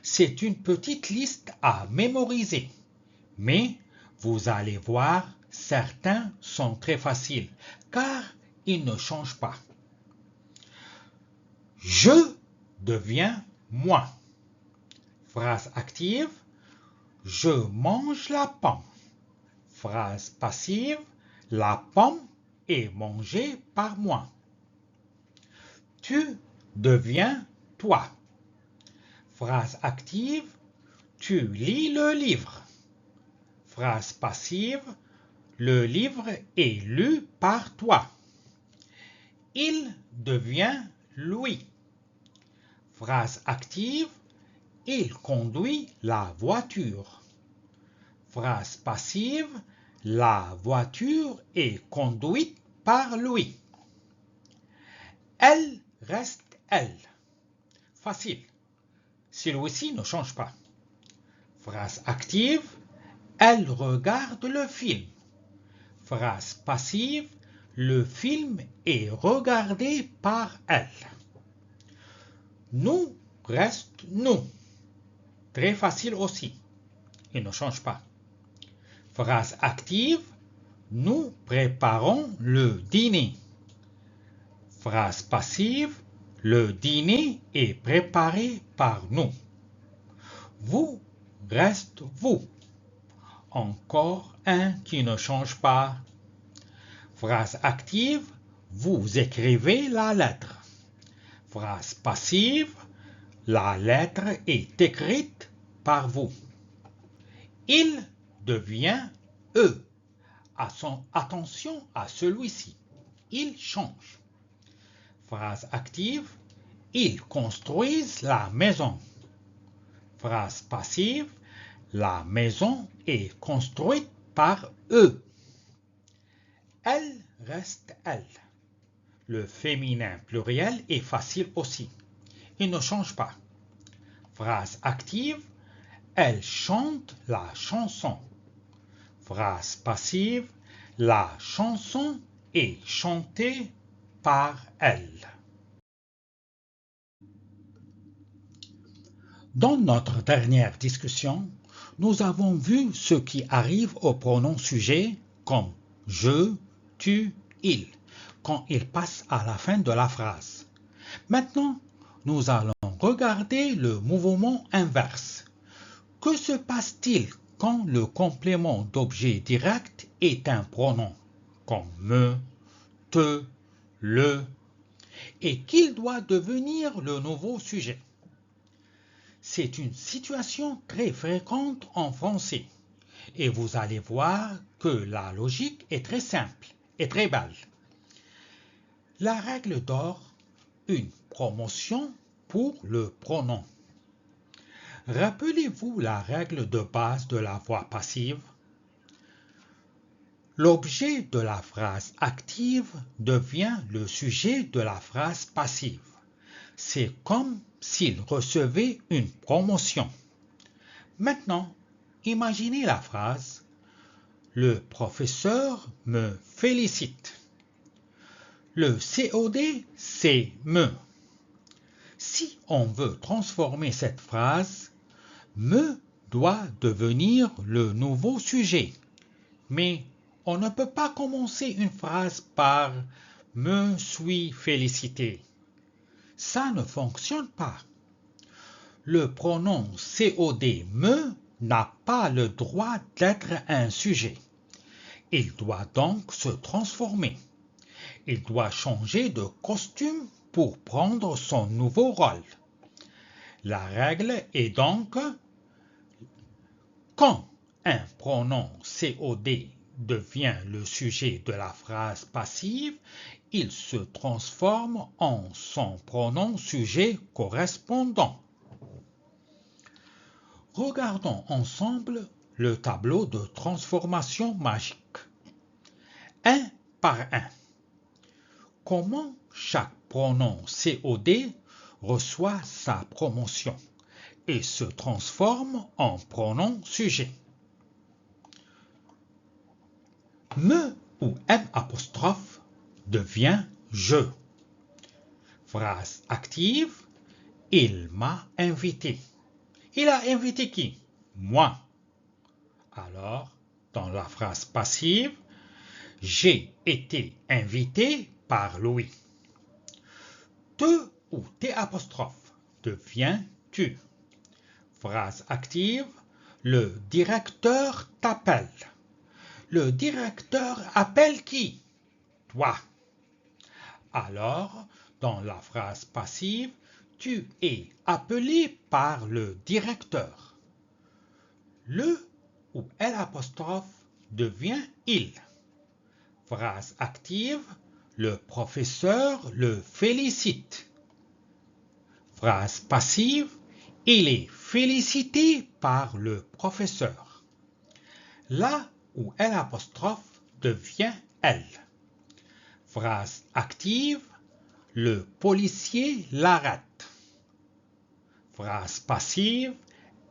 C'est une petite liste à mémoriser, mais vous allez voir, certains sont très faciles, car ils ne changent pas. Je deviens moi. Phrase active, je mange la pomme. Phrase passive, la pomme est mangée par moi. Tu deviens toi. Phrase active, tu lis le livre. Phrase passive, le livre est lu par toi. Il devient lui. Phrase active, il conduit la voiture. Phrase passive, la voiture est conduite par lui. Elle reste elle. Facile. Celui-ci ne change pas. Phrase active, elle regarde le film. Phrase passive, le film est regardé par elle. Nous reste nous. Très facile aussi. Il ne change pas. Phrase active, nous préparons le dîner. Phrase passive, le dîner est préparé par nous. Vous reste vous. Encore un qui ne change pas. Phrase active, vous écrivez la lettre. Phrase passive, la lettre est écrite par vous. Il devient eux. Attention à celui-ci. Il change. Phrase active, ils construisent la maison. Phrase passive, la maison est construite par eux. Elle reste elle. Le féminin pluriel est facile aussi. Il ne change pas. Phrase active, elle chante la chanson. Phrase passive, la chanson est chantée par elle. Dans notre dernière discussion, nous avons vu ce qui arrive au pronom sujet comme je, tu, il, quand il passe à la fin de la phrase. Maintenant, nous allons regarder le mouvement inverse. Que se passe-t-il quand le complément d'objet direct est un pronom, comme me, te, le, et qu'il doit devenir le nouveau sujet? C'est une situation très fréquente en français, et vous allez voir que la logique est très simple et très belle. La règle d'or, une promotion pour le pronom. Rappelez-vous la règle de base de la voix passive. L'objet de la phrase active devient le sujet de la phrase passive. C'est comme s'il recevait une promotion. Maintenant, imaginez la phrase « Le professeur me félicite ». Le COD, c'est « me ». Si on veut transformer cette phrase, « me » doit devenir le nouveau sujet. Mais on ne peut pas commencer une phrase par « me suis félicité ». Ça ne fonctionne pas. Le pronom COD me n'a pas le droit d'être un sujet. Il doit donc se transformer. Il doit changer de costume pour prendre son nouveau rôle. La règle est donc quand un pronom COD devient le sujet de la phrase passive, il se transforme en son pronom sujet correspondant. Regardons ensemble le tableau de transformation magique. Un par un. Comment chaque pronom COD reçoit sa promotion et se transforme en pronom sujet. Me ou M apostrophe devient je. Phrase active, il m'a invité. Il a invité qui? Moi. Alors, dans la phrase passive, j'ai été invité par Louis. Te ou T apostrophe devient tu. Phrase active, le directeur t'appelle. Le directeur appelle qui? Toi. Alors, dans la phrase passive, tu es appelé par le directeur. Le ou L apostrophe devient il. Phrase active, le professeur le félicite. Phrase passive, il est félicité par le professeur. La ou L apostrophe devient elle. Phrase active, le policier l'arrête. Phrase passive,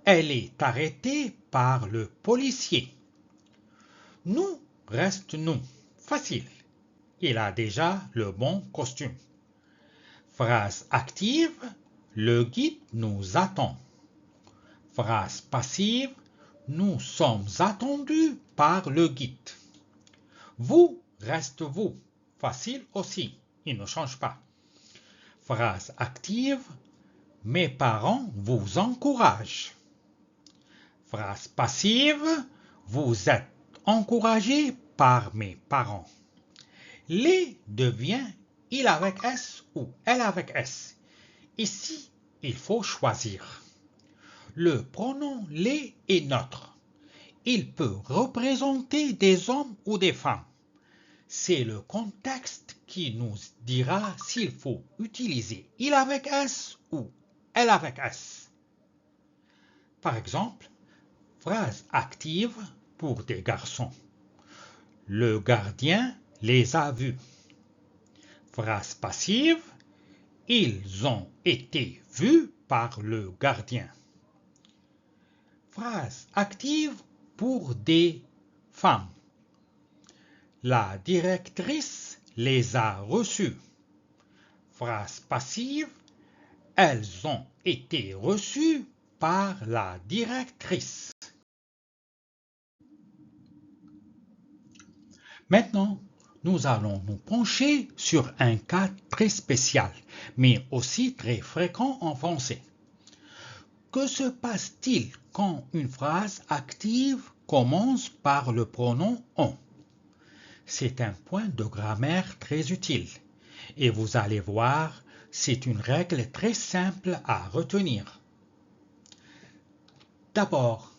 elle est arrêtée par le policier. Nous reste nous. Facile. Il a déjà le bon costume. Phrase active, le guide nous attend. Phrase passive, nous sommes attendus par le guide. Vous reste vous. Facile aussi. Il ne change pas. Phrase active, mes parents vous encouragent. Phrase passive, vous êtes encouragé par mes parents. Les devient il avec S ou elle avec S. Ici, il faut choisir. Le pronom les est neutre. Il peut représenter des hommes ou des femmes. C'est le contexte qui nous dira s'il faut utiliser il avec S ou elle avec S. Par exemple, phrase active pour des garçons. Le gardien les a vus. Phrase passive, ils ont été vus par le gardien. Phrase active pour des femmes. La directrice les a reçus. Phrase passive, elles ont été reçues par la directrice. Maintenant, nous allons nous pencher sur un cas très spécial, mais aussi très fréquent en français. Que se passe-t-il quand une phrase active commence par le pronom on? C'est un point de grammaire très utile. Et vous allez voir, c'est une règle très simple à retenir. D'abord,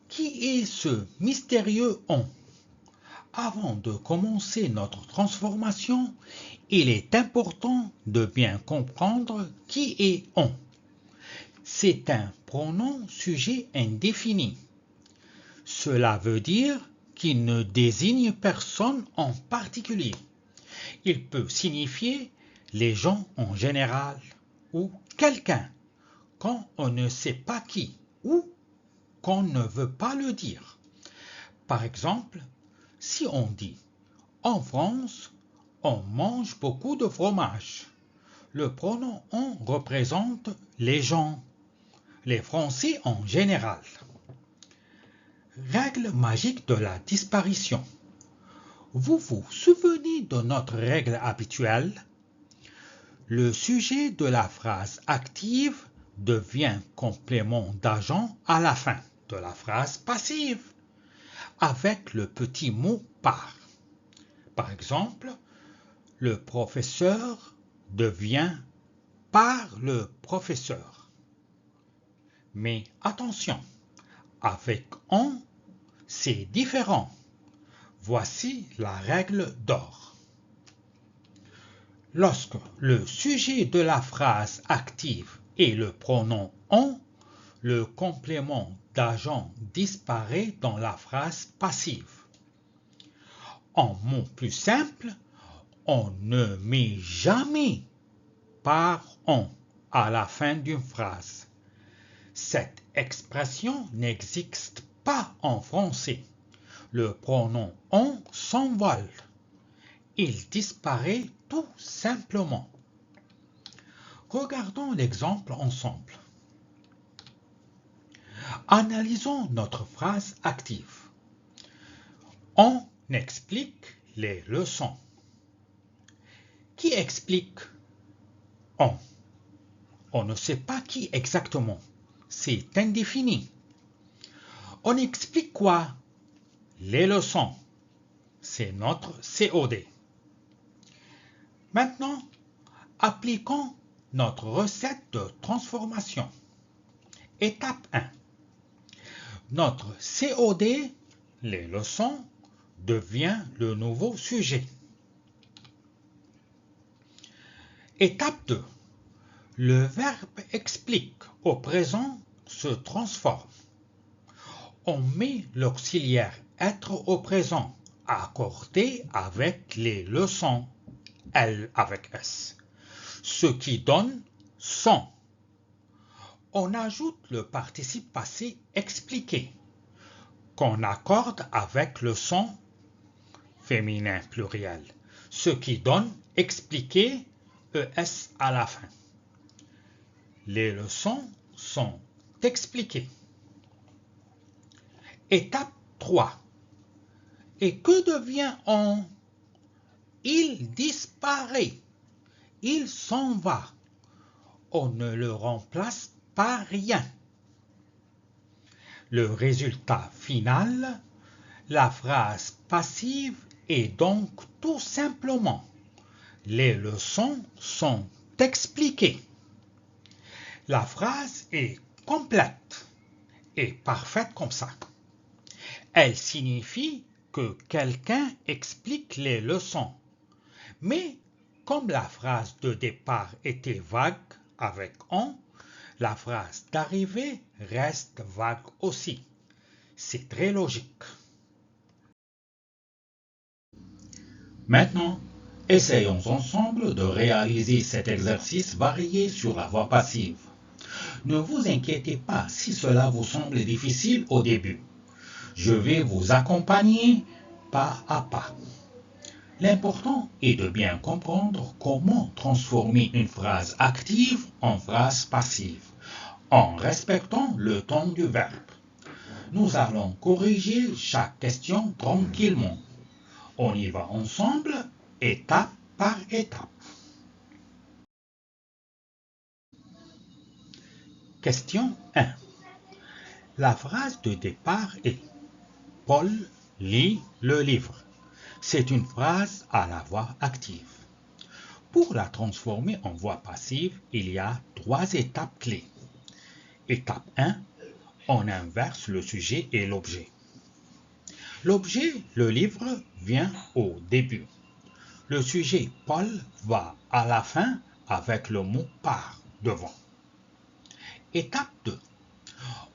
qui est ce mystérieux on? Avant de commencer notre transformation, il est important de bien comprendre qui est on. C'est un pronom sujet indéfini. Cela veut dire qu'il ne désigne personne en particulier. Il peut signifier les gens en général ou quelqu'un quand on ne sait pas qui ou qu'on ne veut pas le dire. Par exemple, si on dit « En France, on mange beaucoup de fromage », le pronom « on » représente les gens, les Français en général. Règle magique de la disparition. Vous vous souvenez de notre règle habituelle? Le sujet de la phrase active devient complément d'agent à la fin de la phrase passive, avec le petit mot par. Par exemple, le professeur devient par le professeur. Mais attention, avec on, c'est différent. Voici la règle d'or. Lorsque le sujet de la phrase active est le pronom on, le complément d'agent disparaît dans la phrase passive. En mots plus simples, on ne met jamais par on à la fin d'une phrase. Cette expression n'existe pas en français. Le pronom on s'envole. Il disparaît tout simplement. Regardons l'exemple ensemble. Analysons notre phrase active. On explique les leçons. Qui explique? On ne sait pas qui exactement. C'est indéfini. On explique quoi? Les leçons. C'est notre COD. Maintenant, appliquons notre recette de transformation. Étape 1. Notre COD, les leçons, devient le nouveau sujet. Étape 2. Le verbe explique au présent se transforme. On met l'auxiliaire être au présent accordé avec les leçons L avec S, ce qui donne sont. On ajoute le participe passé expliqué qu'on accorde avec le son féminin pluriel, ce qui donne expliqué ES à la fin. Les leçons sont expliquées. Étape 3. Et que devient on? Il disparaît. Il s'en va. On ne le remplace par rien. Le résultat final, la phrase passive est donc tout simplement les leçons sont expliquées. La phrase est complète et parfaite comme ça. Elle signifie que quelqu'un explique les leçons. Mais comme la phrase de départ était vague avec on, la phrase d'arrivée reste vague aussi. C'est très logique. Maintenant, essayons ensemble de réaliser cet exercice varié sur la voix passive. Ne vous inquiétez pas si cela vous semble difficile au début. Je vais vous accompagner pas à pas. L'important est de bien comprendre comment transformer une phrase active en phrase passive, en respectant le ton du verbe. Nous allons corriger chaque question tranquillement. On y va ensemble, étape par étape. Question 1. La phrase de départ est « Paul lit le livre ». C'est une phrase à la voix active. Pour la transformer en voix passive, il y a 3 étapes clés. Étape 1, on inverse le sujet et l'objet. L'objet, le livre, vient au début. Le sujet Paul va à la fin avec le mot par devant. Étape 2,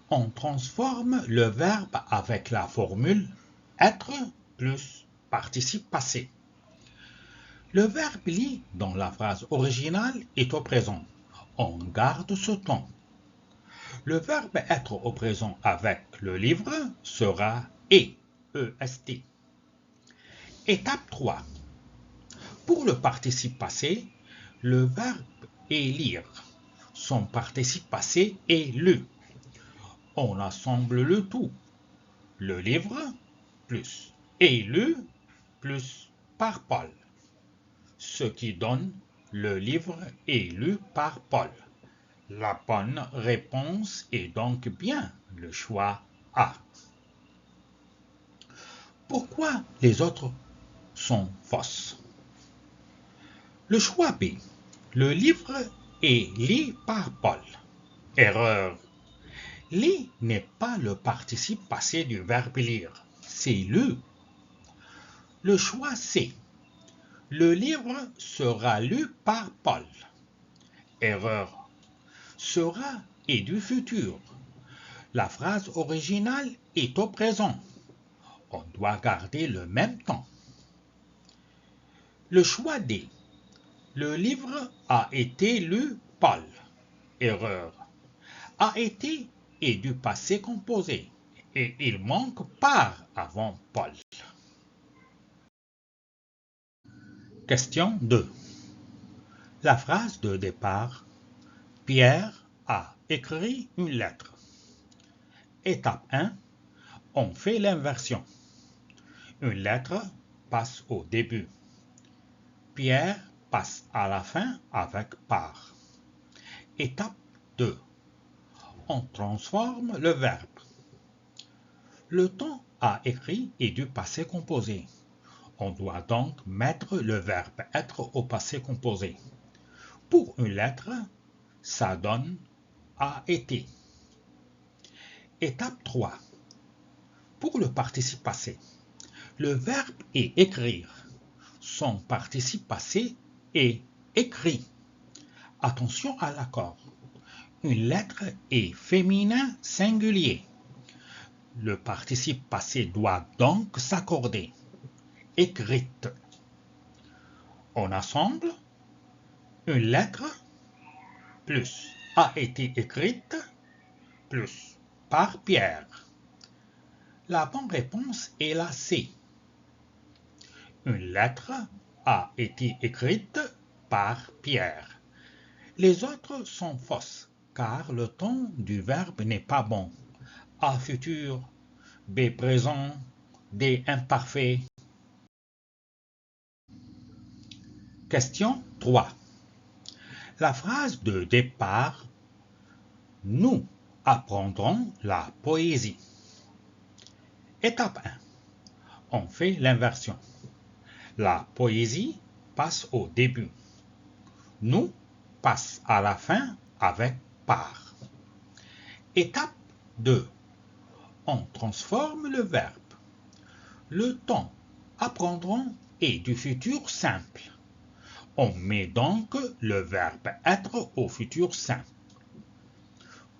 on transforme le verbe avec la formule être plus participe passé. Le verbe lit dans la phrase originale est au présent. On garde ce ton. Le verbe être au présent avec le livre sera est. Étape 3. Pour le participe passé, le verbe est lire. Son participe passé est lu. On assemble le tout. Le livre plus est lu plus par Paul. Ce qui donne le livre est lu par Paul. La bonne réponse est donc bien le choix A. Pourquoi les autres sont fausses? Le choix B. Le livre est lu par Paul. Erreur. Lit n'est pas le participe passé du verbe lire, c'est lu. Le choix C. Le livre sera lu par Paul. Erreur. Sera est du futur. La phrase originale est au présent. On doit garder le même temps. Le choix D. Le livre a été lu Paul. Erreur. A été est du passé composé et il manque par avant Paul. Question 2. La phrase de départ. Pierre a écrit une lettre. Étape 1. On fait l'inversion. Une lettre passe au début. Pierre passe à la fin avec par. Étape 2. On transforme le verbe. Le temps a écrit est du passé composé. On doit donc mettre le verbe être au passé composé. Pour une lettre, ça donne a été. Étape 3. Pour le participe passé, le verbe est écrire. Son participe passé est écrit. Attention à l'accord. Une lettre est féminin singulier. Le participe passé doit donc s'accorder. Écrite. On assemble. Une lettre plus a été écrite plus par Pierre. La bonne réponse est la C. Une lettre a été écrite par Pierre. Les autres sont fausses car le temps du verbe n'est pas bon. A futur, B présent, D imparfait. Question 3. La phrase de départ. Nous apprendrons la poésie. Étape 1. On fait l'inversion. La poésie passe au début. Nous passe à la fin avec par. Étape 2. On transforme le verbe. Le temps apprendront est du futur simple. On met donc le verbe être au futur simple.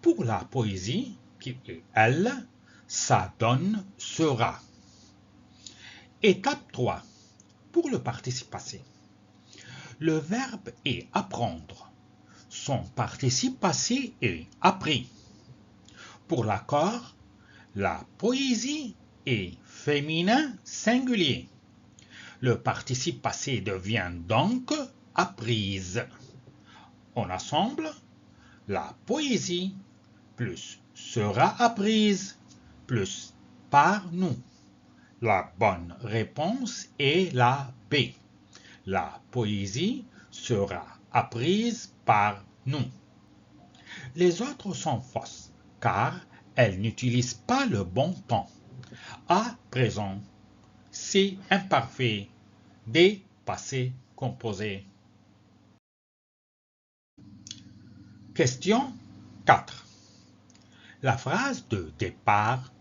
Pour la poésie, qui est elle, ça donne sera. Étape 3. Pour le participe passé. Le verbe est apprendre. Son participe passé est appris. Pour l'accord, la poésie est féminin singulier. Le participe passé devient donc apprise. On assemble la poésie plus sera apprise plus par nous. La bonne réponse est la B. La poésie sera apprise par nous. Les autres sont fausses car elles n'utilisent pas le bon temps. A présent, C imparfait, D passé composé. Question 4. La phrase de départ.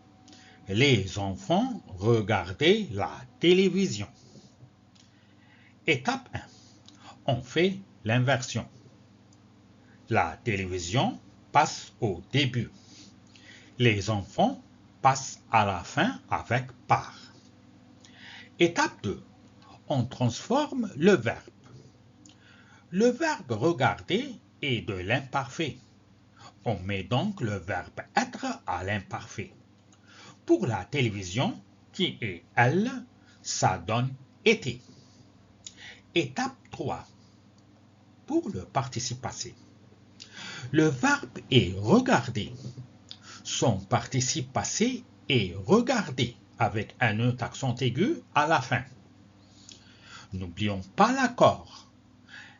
Les enfants regardaient la télévision. Étape 1. On fait l'inversion. La télévision passe au début. Les enfants passent à la fin avec par. Étape 2. On transforme le verbe. Le verbe regarder est de l'imparfait. On met donc le verbe être à l'imparfait. Pour la télévision, qui est elle, ça donne été. Étape 3. Pour le participe passé. Le verbe est regarder. Son participe passé est regarder avec un E accent aigu à la fin. N'oublions pas l'accord.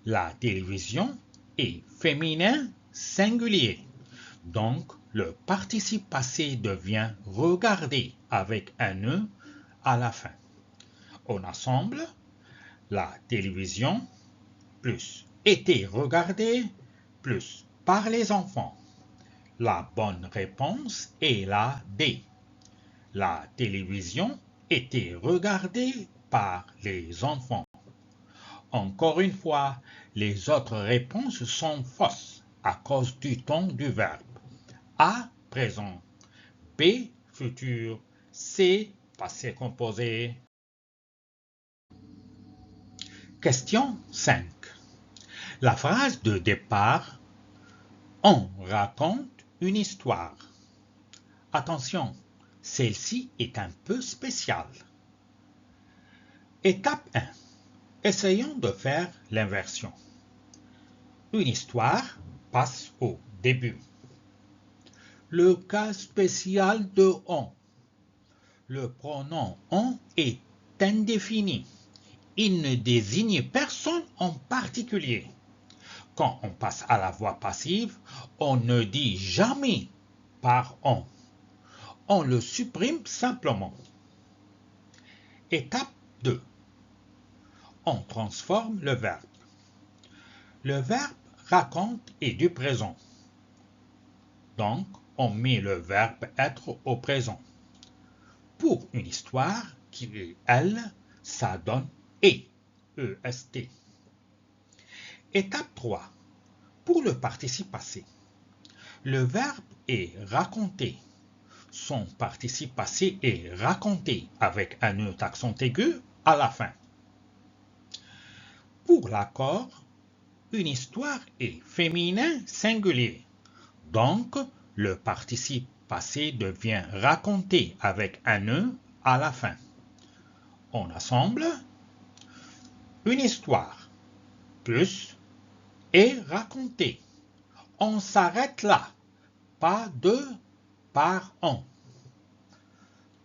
La télévision est féminin singulier. Donc, le participe passé devient regarder avec un E à la fin. On assemble la télévision plus était regardée plus par les enfants. La bonne réponse est la D. La télévision était regardée par les enfants. Encore une fois, les autres réponses sont fausses à cause du temps du verbe. A présent, B, futur. C, passé composé. Question 5. La phrase de départ, on raconte une histoire. Attention, celle-ci est un peu spéciale. Étape 1. Essayons de faire l'inversion. Une histoire passe au début. Le cas spécial de on. Le pronom on est indéfini. Il ne désigne personne en particulier. Quand on passe à la voix passive, on ne dit jamais par on. On le supprime simplement. Étape 2. On transforme le verbe. Le verbe raconte est du présent. Donc, on met le verbe être au présent. Pour une histoire qui est elle, ça donne est, E-S-T. Étape 3. Pour le participe passé. Le verbe est raconté. Son participe passé est raconté avec un E accent aigu à la fin. Pour l'accord, une histoire est féminin singulier. Donc, le participe passé devient raconté avec un E à la fin. On assemble une histoire plus est racontée. On s'arrête là, pas de par an.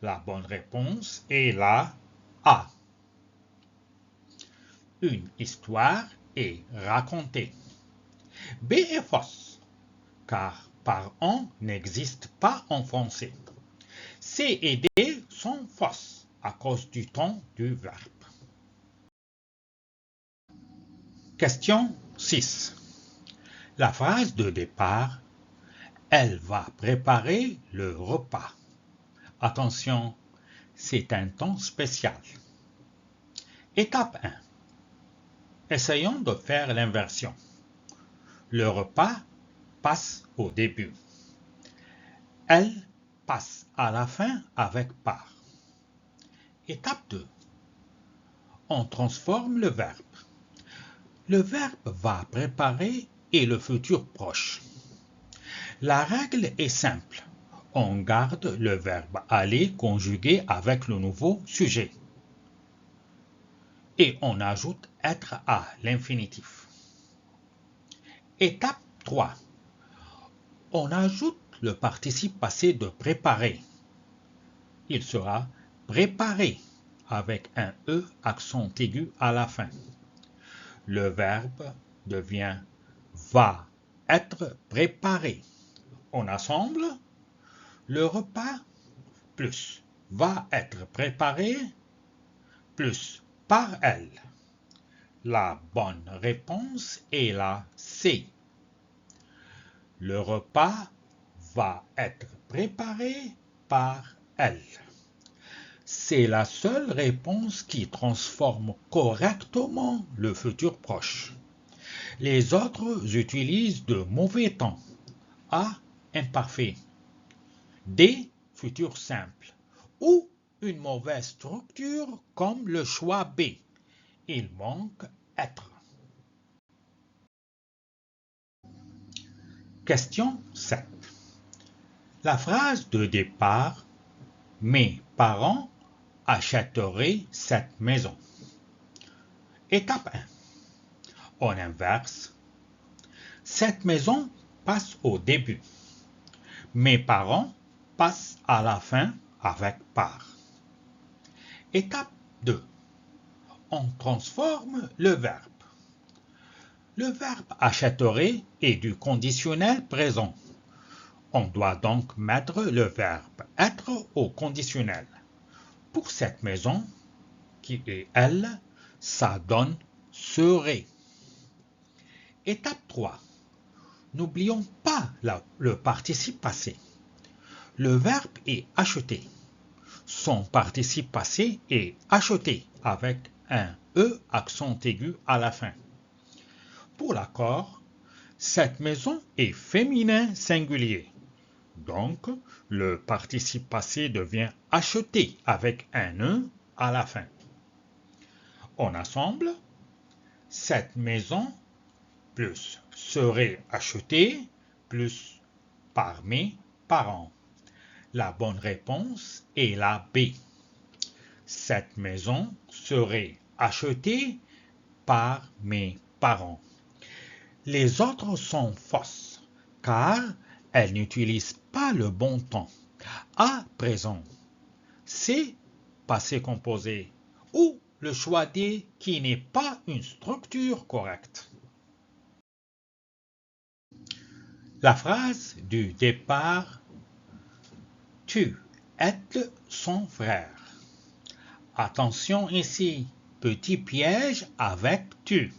La bonne réponse est la A. Une histoire est racontée. B est fausse, car par an n'existe pas en français. C et D sont fausses à cause du temps du verbe. Question 6. La phrase de départ, elle va préparer le repas. Attention, c'est un temps spécial. Étape 1. Essayons de faire l'inversion. Le repas passe au début. Elle passe à la fin avec par. Étape 2. On transforme le verbe. Le verbe va préparer et le futur proche. La règle est simple. On garde le verbe aller conjugué avec le nouveau sujet. Et on ajoute être à l'infinitif. Étape 3. On ajoute le participe passé de préparer. Il sera préparé avec un E accent aigu à la fin. Le verbe devient va être préparé. On assemble le repas plus va être préparé plus par elle. La bonne réponse est la C. Le repas va être préparé par elle. C'est la seule réponse qui transforme correctement le futur proche. Les autres utilisent de mauvais temps. A, imparfait. D, futur simple. Ou une mauvaise structure comme le choix B. Il manque être. Question 7. La phrase de départ « Mes parents achèteraient cette maison ». Étape 1. On inverse. Cette maison passe au début. Mes parents passent à la fin avec par. Étape 2. On transforme le verbe. Le verbe achèterait est du conditionnel présent. On doit donc mettre le verbe être au conditionnel. Pour cette maison, qui est elle, ça donne serait. Étape 3. N'oublions pas le participe passé. Le verbe est acheté. Son participe passé est acheté avec un E accent aigu à la fin. Pour l'accord, cette maison est féminin singulier. Donc, le participe passé devient acheté avec un E à la fin. On assemble cette maison plus serait achetée plus par mes parents. La bonne réponse est la B. Cette maison serait achetée par mes parents. Les autres sont fausses, car elles n'utilisent pas le bon temps. À présent, C, passé composé, ou le choix D qui n'est pas une structure correcte. La phrase du départ, tu es son frère. Attention ici, petit piège avec tu.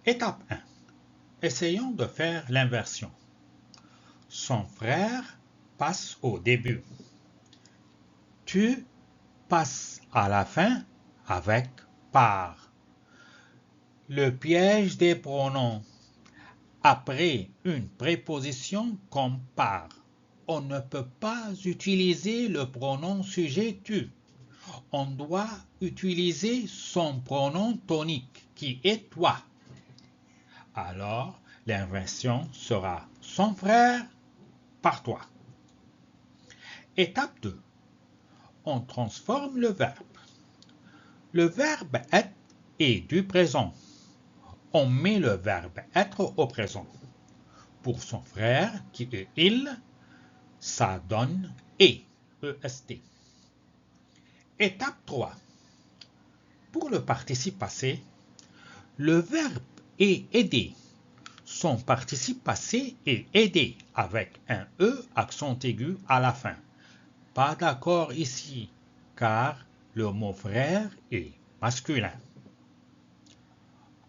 Étape 1. Essayons de faire l'inversion. Son frère passe au début. Tu passes à la fin avec par. Le piège des pronoms. Après une préposition comme par, on ne peut pas utiliser le pronom sujet tu. On doit utiliser son pronom tonique qui est toi. Alors, l'inversion sera son frère par toi. Étape 2. On transforme le verbe. Le verbe être est du présent. On met le verbe être au présent. Pour son frère, qui est il, ça donne est. Étape 3. Pour le participe passé, le verbe est aidé. Son participe passé est aidé avec un E accent aigu à la fin. Pas d'accord ici, car le mot frère est masculin.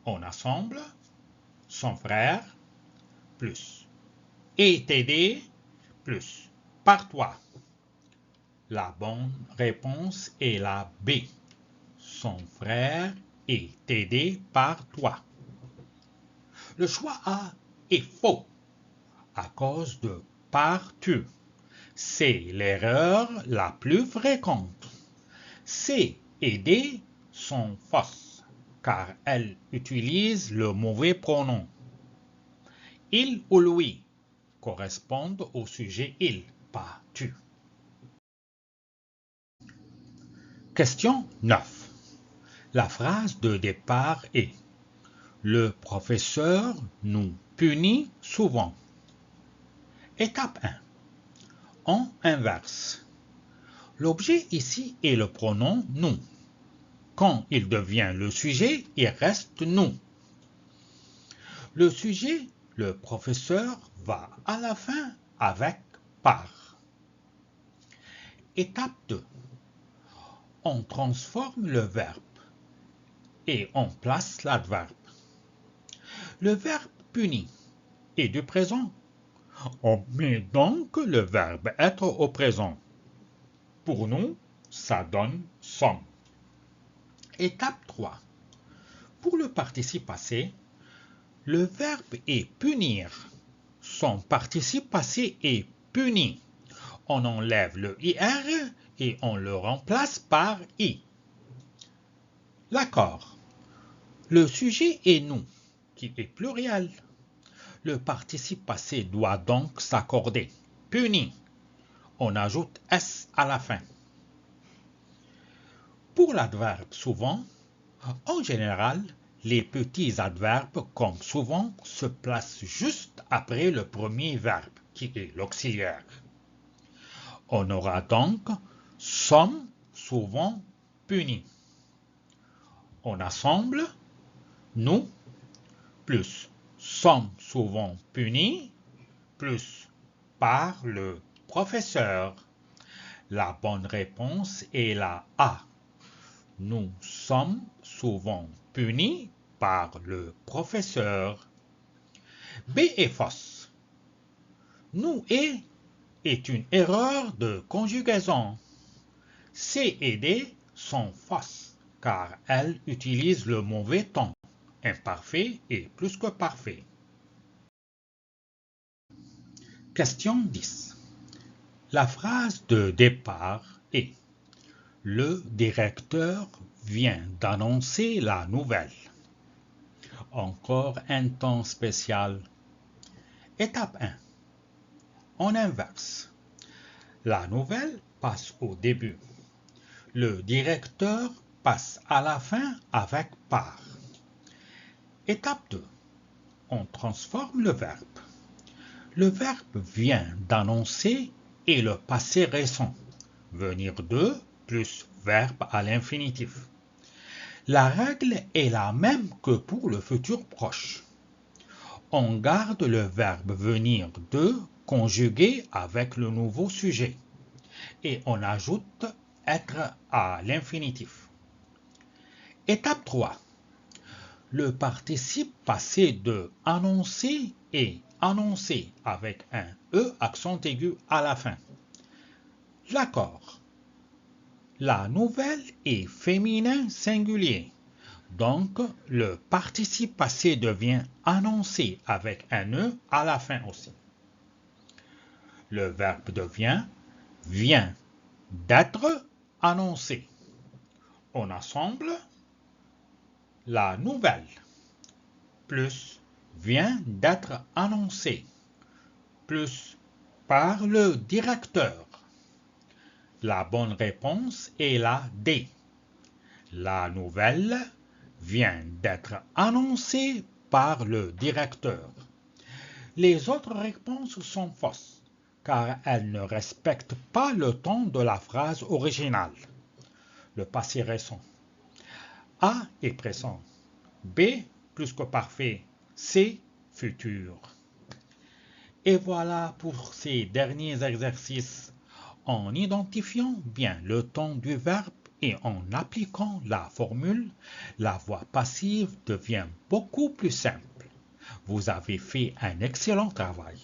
On assemble son frère plus est aidé plus par toi. La bonne réponse est la B. Son frère est aidé par toi. Le choix A est faux à cause de par tu. C'est l'erreur la plus fréquente. C et D sont fausses car elles utilisent le mauvais pronom. Il ou lui correspondent au sujet il, pas tu. Question 9. La phrase de départ est: le professeur nous punit souvent. Étape 1. On inverse. L'objet ici est le pronom nous. Quand il devient le sujet, il reste nous. Le sujet, le professeur, va à la fin avec par. Étape 2. On transforme le verbe et on place l'adverbe. Le verbe punit est du présent. On met donc le verbe être au présent. Pour nous, ça donne sommes. Étape 3. Pour le participe passé, le verbe est punir. Son participe passé est puni. On enlève le IR et on le remplace par I. L'accord. Le sujet est nous, qui est pluriel. Le participe passé doit donc s'accorder. Puni. On ajoute S à la fin. Pour l'adverbe souvent, en général, les petits adverbes comme souvent se placent juste après le premier verbe, qui est l'auxiliaire. On aura donc sommes souvent punis. On assemble nous plus sommes souvent punis plus par le professeur. La bonne réponse est la A. Nous sommes souvent punis par le professeur. B est fausse. Nous est une erreur de conjugaison. C et D sont fausses car elles utilisent le mauvais temps. Imparfait et plus que parfait. Question 10. La phrase de départ est: le directeur vient d'annoncer la nouvelle. Encore un temps spécial. Étape 1. On inverse. La nouvelle passe au début. Le directeur passe à la fin avec par. Étape 2. On transforme le verbe. Le verbe vient d'annoncer et le passé récent. Venir de plus verbe à l'infinitif. La règle est la même que pour le futur proche. On garde le verbe venir de conjugué avec le nouveau sujet et on ajoute être à l'infinitif. Étape 3. Le participe passé de annoncer est annoncé avec un E accent aigu à la fin. L'accord. La nouvelle est féminin singulier. Donc, le participe passé devient annoncé avec un E à la fin aussi. Le verbe devient vient d'être annoncé. On assemble la nouvelle plus vient d'être annoncé plus par le directeur. La bonne réponse est la D. La nouvelle vient d'être annoncée par le directeur. Les autres réponses sont fausses, car elles ne respectent pas le temps de la phrase originale. Le passé récent. A est présent. B, plus que parfait. C, futur. Et voilà pour ces derniers exercices. En identifiant bien le temps du verbe et en appliquant la formule, la voix passive devient beaucoup plus simple. Vous avez fait un excellent travail.